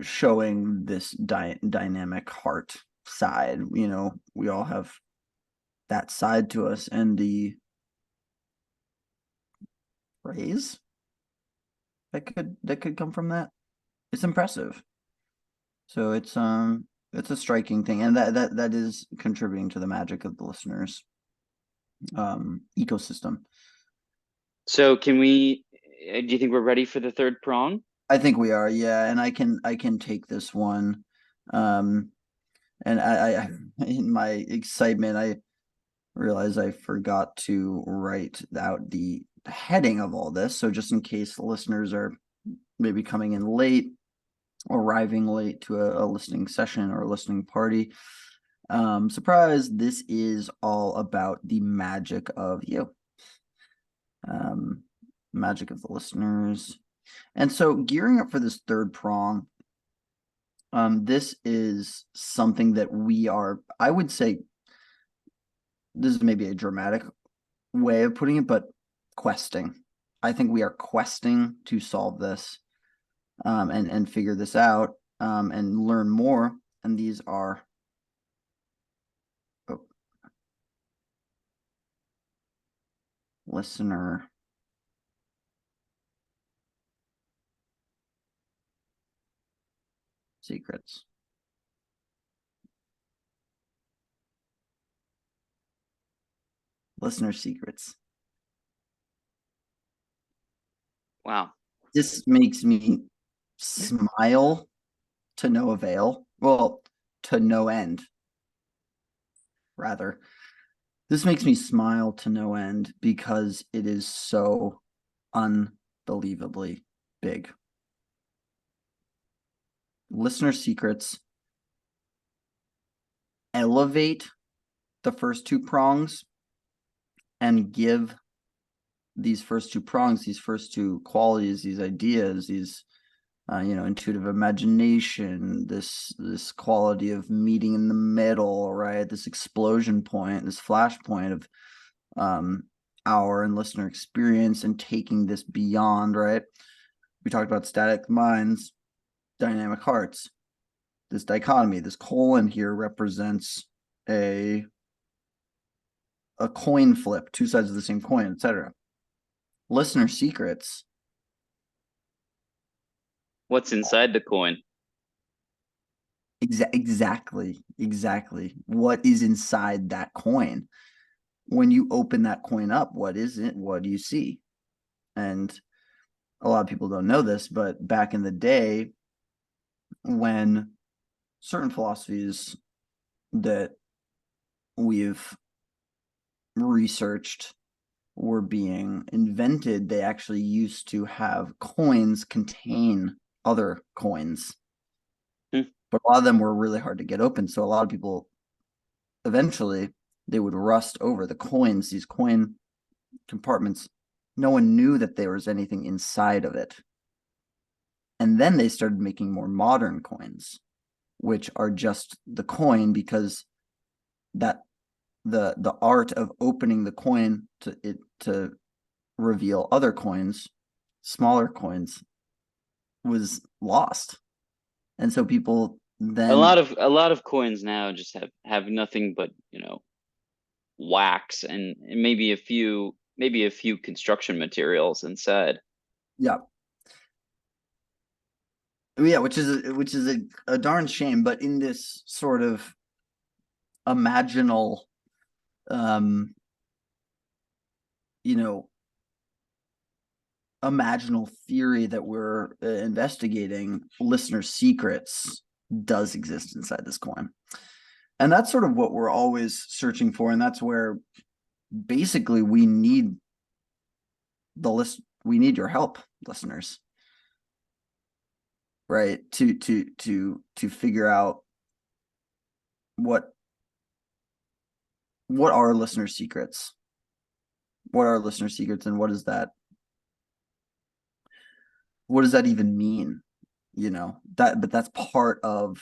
showing this dynamic heart side. You know, we all have that side to us, and the praise that could come from that, it's impressive. So it's a striking thing, and that is contributing to the magic of the listeners ecosystem. So do you think we're ready for the third prong? I think we are, yeah, and I can take this one. um and I in my excitement I realized I forgot to write out the heading of all this. So just in case the listeners are maybe coming in late, arriving late to a listening session or a listening party, surprise, this is all about the magic of you, um, magic of the listeners. And so gearing up for this third prong, this is something that we are, I would say, this is maybe a dramatic way of putting it, but questing. I think we are questing to solve this, and figure this out, and learn more. And these are, oh, listener secrets. Listener secrets. Wow. This makes me smile to no avail. Well, to no end, rather. This makes me smile to no end because it is so unbelievably big. Listener secrets elevate the first two prongs and give these first two prongs, these first two qualities, these ideas, these intuitive imagination, this quality of meeting in the middle, right? This explosion point, this flash point of our and listener experience, and taking this beyond, right? We talked about static minds, dynamic hearts. This dichotomy, this colon here represents a coin flip, two sides of the same coin, etc. Listener secrets. What's inside the coin? Exactly. What is inside that coin? When you open that coin up, what is it? What do you see? And a lot of people don't know this, but back in the day, when certain philosophies that we've researched were being invented, they actually used to have coins contain other coins. Hmm. But a lot of them were really hard to get open. So a lot of people eventually they would rust over the coins, these coin compartments. No one knew that there was anything inside of it. And then they started making more modern coins, which are just the coin, because that the art of opening the coin to reveal other coins, smaller coins, was lost. And so people A then, lot of coins now just have nothing but, wax and maybe a few construction materials inside. yeah, which is a darn shame. But in this sort of imaginal, um, you know, imaginal theory that we're investigating, listener secrets does exist inside this coin. And that's sort of what we're always searching for. And that's where basically we need we need your help, listeners, right? To figure out what are listener secrets? What are listener secrets, and what does that even mean? But that's part of,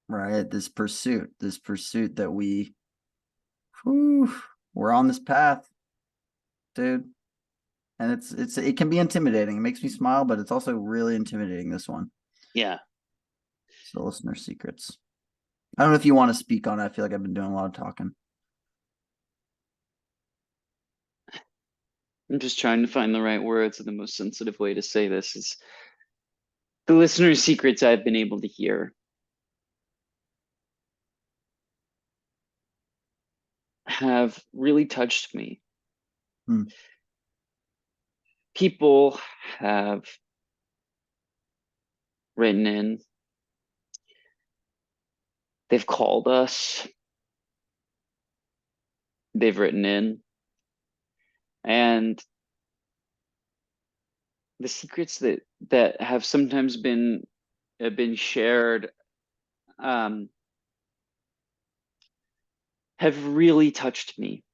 right, this pursuit that we're on this path, dude. And it can be intimidating. It makes me smile, but it's also really intimidating, this one. Yeah. So listener secrets. I don't know if you want to speak on it. I feel like I've been doing a lot of talking. I'm just trying to find the right words, and the most sensitive way to say this is the listener's secrets I've been able to hear have really touched me. People have written in, they've called us, they've written in, and the secrets that have sometimes been shared have really touched me.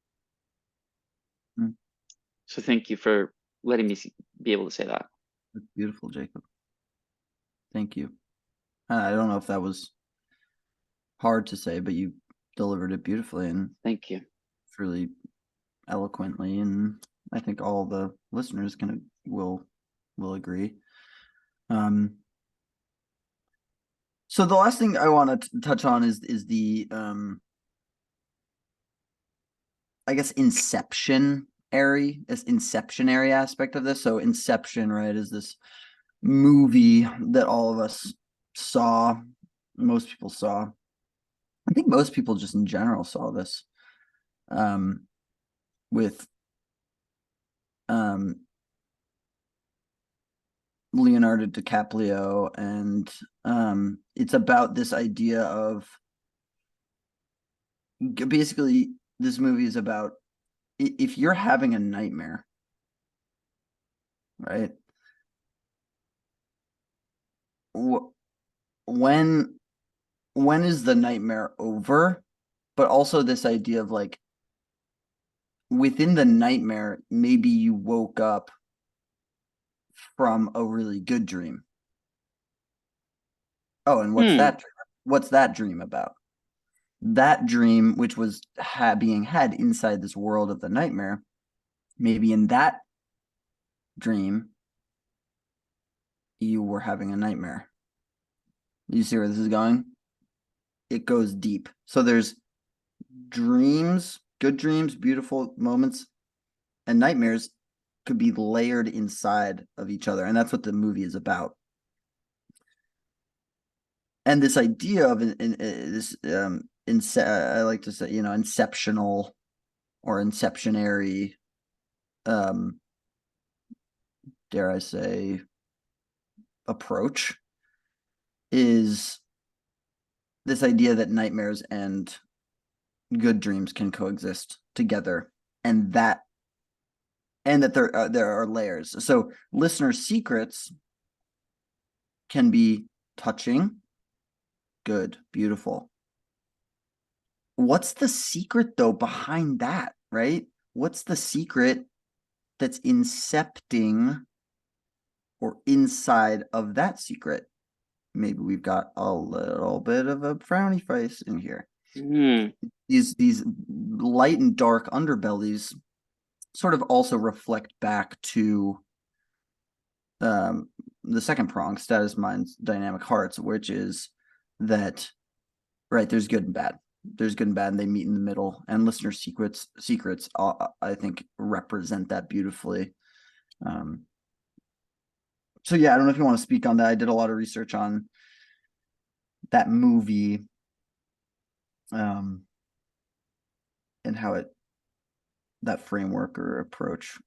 So thank you for letting me be able to say that. That's beautiful, Jacob. Thank you. I don't know if that was hard to say, but you delivered it beautifully and Thank you. truly eloquently, and I think all the listeners will agree. So the last thing I want to touch on is the I guess inceptionary aspect of this. So Inception, right, is this movie that all of us saw, most people saw. I think most people just in general saw this with Leonardo DiCaprio, and it's about this idea of basically this movie is about if you're having a nightmare, right? When is the nightmare over? But also this idea of like within the nightmare, maybe you woke up from a really good dream. Oh, and what's Hmm. that? What's that dream about? That dream, which was being had inside this world of the nightmare, maybe in that dream, you were having a nightmare. You see where this is going? It goes deep. So there's dreams, good dreams, beautiful moments, and nightmares could be layered inside of each other. And that's what the movie is about. And this idea of this, I like to say, inceptional or inceptionary, um, dare I say, approach is this idea that nightmares and good dreams can coexist together, and that there are layers. So listener secrets can be touching, good, beautiful. What's the secret though behind that, right? What's the secret that's incepting or inside of that secret? Maybe we've got a little bit of a frowny face in here. Hmm. These light and dark underbellies sort of also reflect back to the second prong, status, minds, dynamic hearts, which is that right, there's good and bad. There's good and bad, and they meet in the middle. And listener secrets, I think, represent that beautifully. Um, so yeah, I don't know if you want to speak on that. I did a lot of research on that movie, and how that framework or approach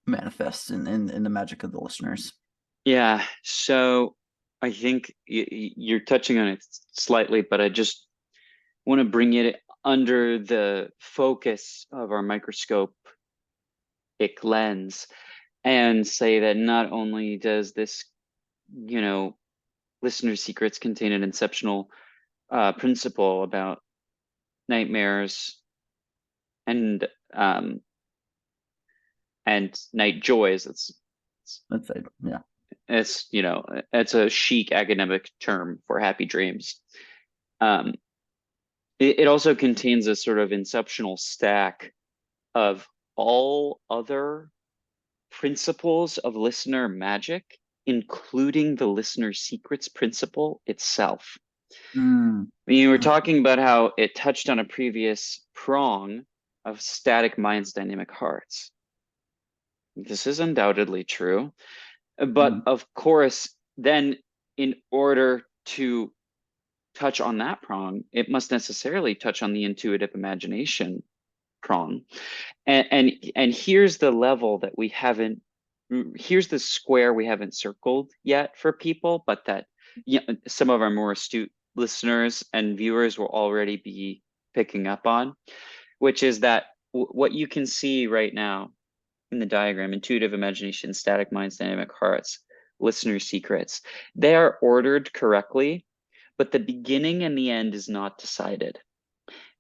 manifests in the magic of the listeners. Yeah. So I think you're touching on it slightly, but I just want to bring it under the focus of our microscopic lens and say that not only does this, listener secrets contain an inceptional principle about nightmares and night joys. Let's say, yeah. It's it's a chic academic term for happy dreams. Um, it also contains a sort of inceptional stack of all other principles of listener magic, including the listener secrets principle itself. Mm, You were okay. talking about how it touched on a previous prong of static minds, dynamic hearts. This is undoubtedly true. But Mm, of course, then in order to touch on that prong, it must necessarily touch on the intuitive imagination prong. And here's the level that we haven't, here's the square we haven't circled yet for people, but that some of our more astute listeners and viewers will already be picking up on, which is that what you can see right now in the diagram, intuitive imagination, static minds, dynamic hearts, listener secrets, they are ordered correctly, but the beginning and the end is not decided.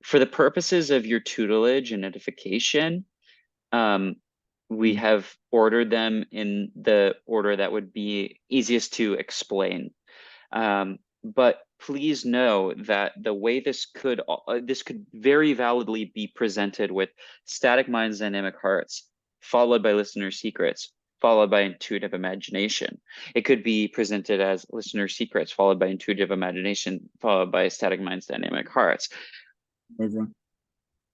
For the purposes of your tutelage and edification, um, we mm, have ordered them in the order that would be easiest to explain. But please know that the way this could very validly be presented with static minds, dynamic hearts, followed by listener secrets, followed by intuitive imagination. It could be presented as listener secrets, followed by intuitive imagination, followed by static minds, dynamic hearts. amazing.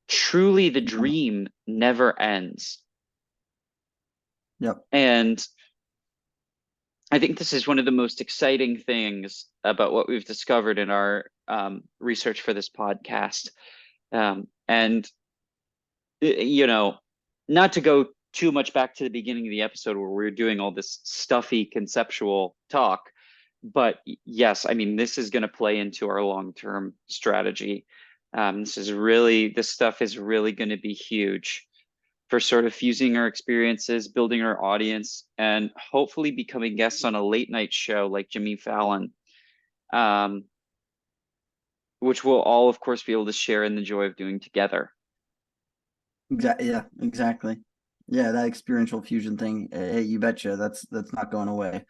Truly, the Yeah. dream never ends. Yep. And I think this is one of the most exciting things about what we've discovered in our research for this podcast. And you know, not to go too much back to the beginning of the episode where we were doing all this stuffy conceptual talk, but yes, I mean, this is going to play into our long-term strategy. This stuff is really going to be huge for sort of fusing our experiences, building our audience, and hopefully becoming guests on a late night show like Jimmy Fallon, um, which we'll all, of course, be able to share in the joy of doing together. Exactly. Yeah, exactly. Yeah, that experiential fusion thing. Hey, you betcha. That's not going away.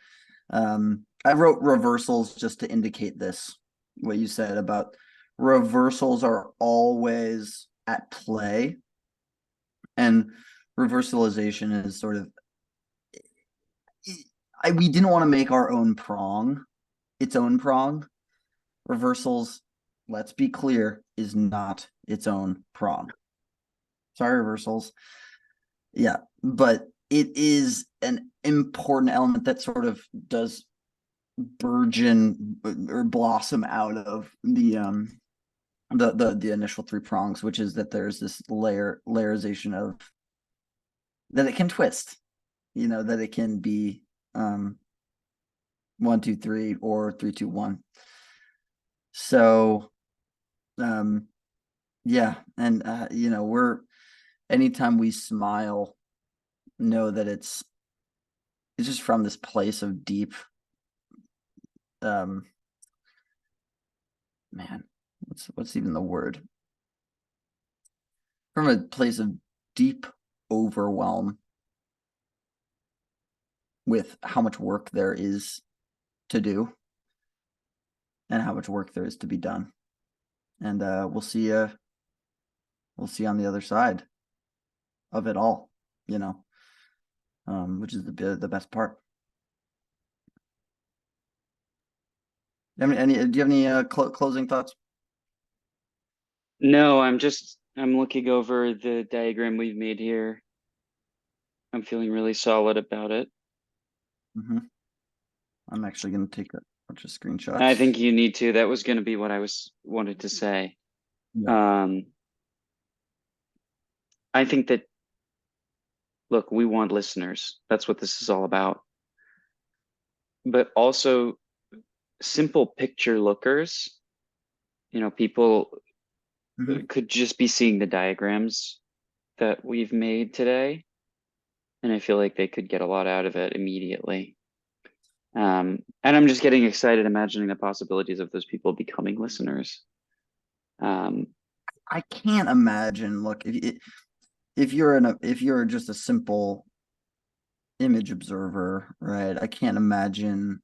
I wrote reversals just to indicate this, what you said about reversals are always at play. And reversalization is sort of, we didn't want to make our own prong, its own prong. Reversals, let's be clear, is not its own prong. Sorry, reversals. Yeah, but it is an important element that sort of does burgeon or blossom out of the initial three prongs, which is that there's this layerization of that it can twist, that it can be 1, 2, 3 or 3, 2, 1. So yeah, and we're anytime we smile, know that it's just from this place of deep man, what's even the word? From a place of deep overwhelm with how much work there is to do and how much work there is to be done. And we'll see on the other side of it all, which is the best part. Do you have any closing thoughts? No, I'm looking over the diagram we've made here. I'm feeling really solid about it. Mm-hmm. I'm actually going to take a bunch of screenshots. I think you need to. That was going to be what I wanted to say. Yeah. I think that, look, we want listeners. That's what this is all about. But also simple picture lookers, people Mm-hmm. could just be seeing the diagrams that we've made today. And I feel like they could get a lot out of it immediately. And I'm just getting excited imagining the possibilities of those people becoming listeners. I can't imagine. Look, if you're just a simple image observer, right? I can't imagine.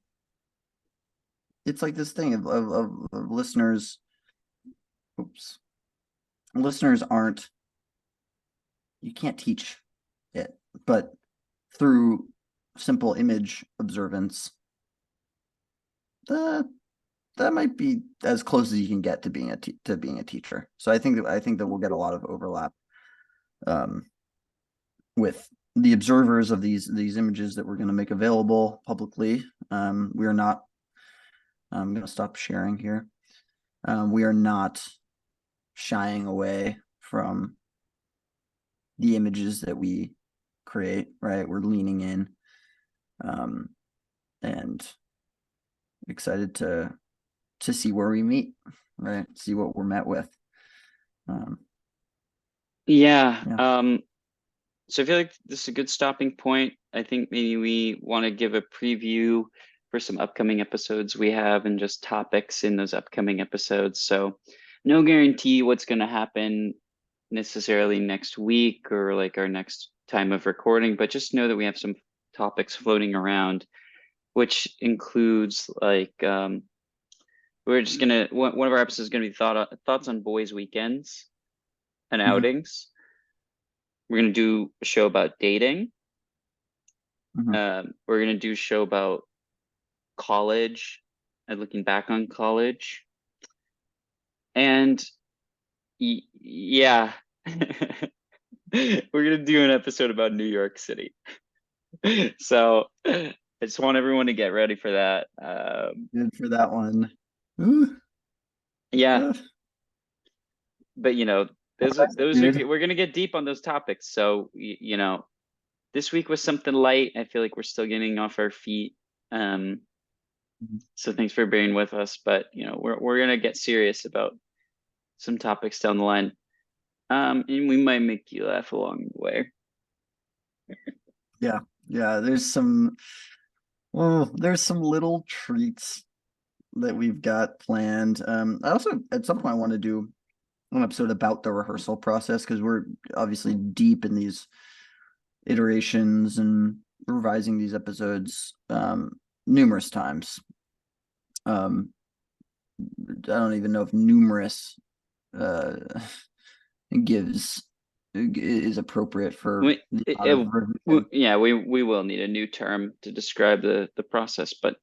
It's like this thing of listeners. Oops, listeners aren't. You can't teach it, but through simple image observance, uh, that might be as close as you can get to being a teacher. So I think that we'll get a lot of overlap with the observers of these images that we're going to make available publicly. We are not. I'm going to stop sharing here. We are not shying away from the images that we create. Right, we're leaning in, and excited to see where we meet. Right, see what we're met with. Yeah. Yeah. So I feel like this is a good stopping point. I think maybe we want to give a preview for some upcoming episodes we have and just topics in those upcoming episodes. So no guarantee what's going to happen necessarily next week or like our next time of recording, but just know that we have some topics floating around, which includes like we're just gonna one of our episodes is gonna be thoughts on boys' weekends and Mm-hmm. outings. We're gonna do a show about dating. Mm-hmm. We're gonna do a show about college and looking back on college. And yeah, we're gonna do an episode about New York City. So just want everyone to get ready for that. Good for that one. Ooh, Yeah, uh, but those are dude. we're gonna get deep on those topics. So this week was something light. I feel like we're still getting off our feet. Um, so thanks for bearing with us, but we're gonna get serious about some topics down the line. And we might make you laugh along the way. Yeah, yeah. There's some little treats that we've got planned. I also at some point I want to do an episode about the rehearsal process because we're obviously deep in these iterations and revising these episodes numerous times. I don't even know if numerous uh gives is appropriate for We, the it, amount of revision. yeah, we will need a new term to describe the process, but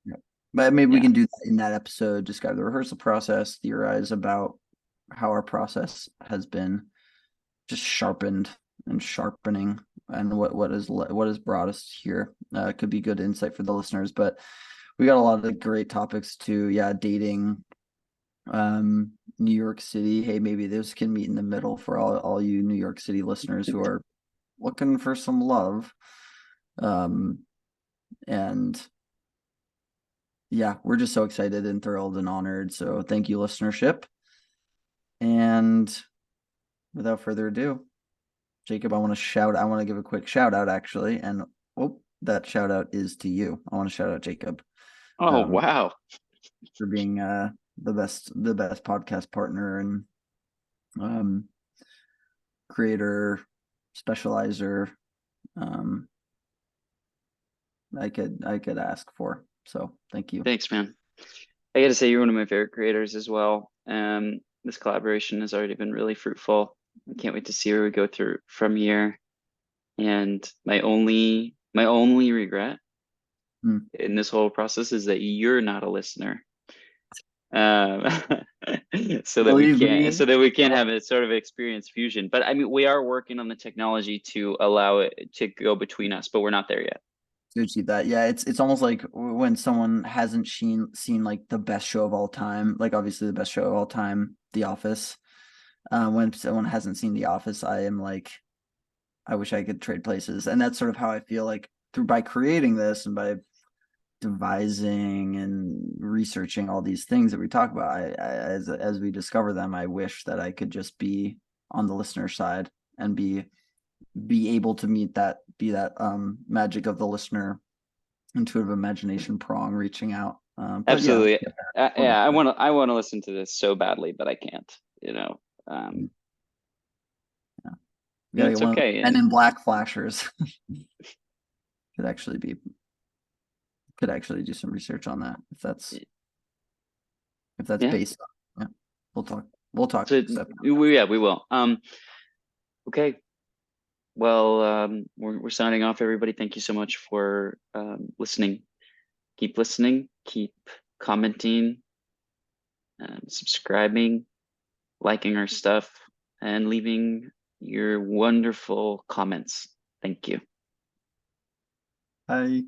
Yeah. But maybe we yeah, can do that in that episode, describe the rehearsal process, theorize about how our process has been just sharpened and sharpening and what has brought us here. Could be good insight for the listeners, but we got a lot of great topics too. Yeah, dating, New York City. Hey, maybe this can meet in the middle for all you New York City listeners who are looking for some love. And yeah, we're just so excited and thrilled and honored. So thank you, listenership. And without further ado, Jacob, I want to give a quick shout out actually. And that shout out is to you. I want to shout out Jacob oh wow, for being the best podcast partner and um creator, specializer I could ask for. So thank you. thanks, man. I gotta say, you're one of my favorite creators as well. This collaboration has already been really fruitful. I can't wait to see where we go through from here. And my only regret Hmm. in this whole process is that you're not a listener. Um, so that we Believe can't me, so that we can have a sort of experience fusion. But I mean, we are working on the technology to allow it to go between us, but we're not there yet. to achieve that. Yeah, it's almost like when someone hasn't seen like the best show of all time, like obviously the best show of all time, The Office. When someone hasn't seen The Office, I am like, I wish I could trade places, and that's sort of how I feel like through by creating this and by devising and researching all these things that we talk about. As we discover them, I wish that I could just be on the listener side and be able to be that magic of the listener, intuitive imagination prong reaching out. But yeah, Absolutely. we'll get Yeah, I there. want to I want to listen to this so badly, but I can't, you know. Um, Yeah. We and gotta it's get one of the okay. Men And in Black flashers. could actually be could actually do some research on that if that's yeah, based on. Yeah, we'll talk so next step. we will. Okay. Well, we're signing off, everybody. Thank you so much for listening. Keep listening, keep commenting, subscribing, liking our stuff, and leaving your wonderful comments. Thank you. Bye.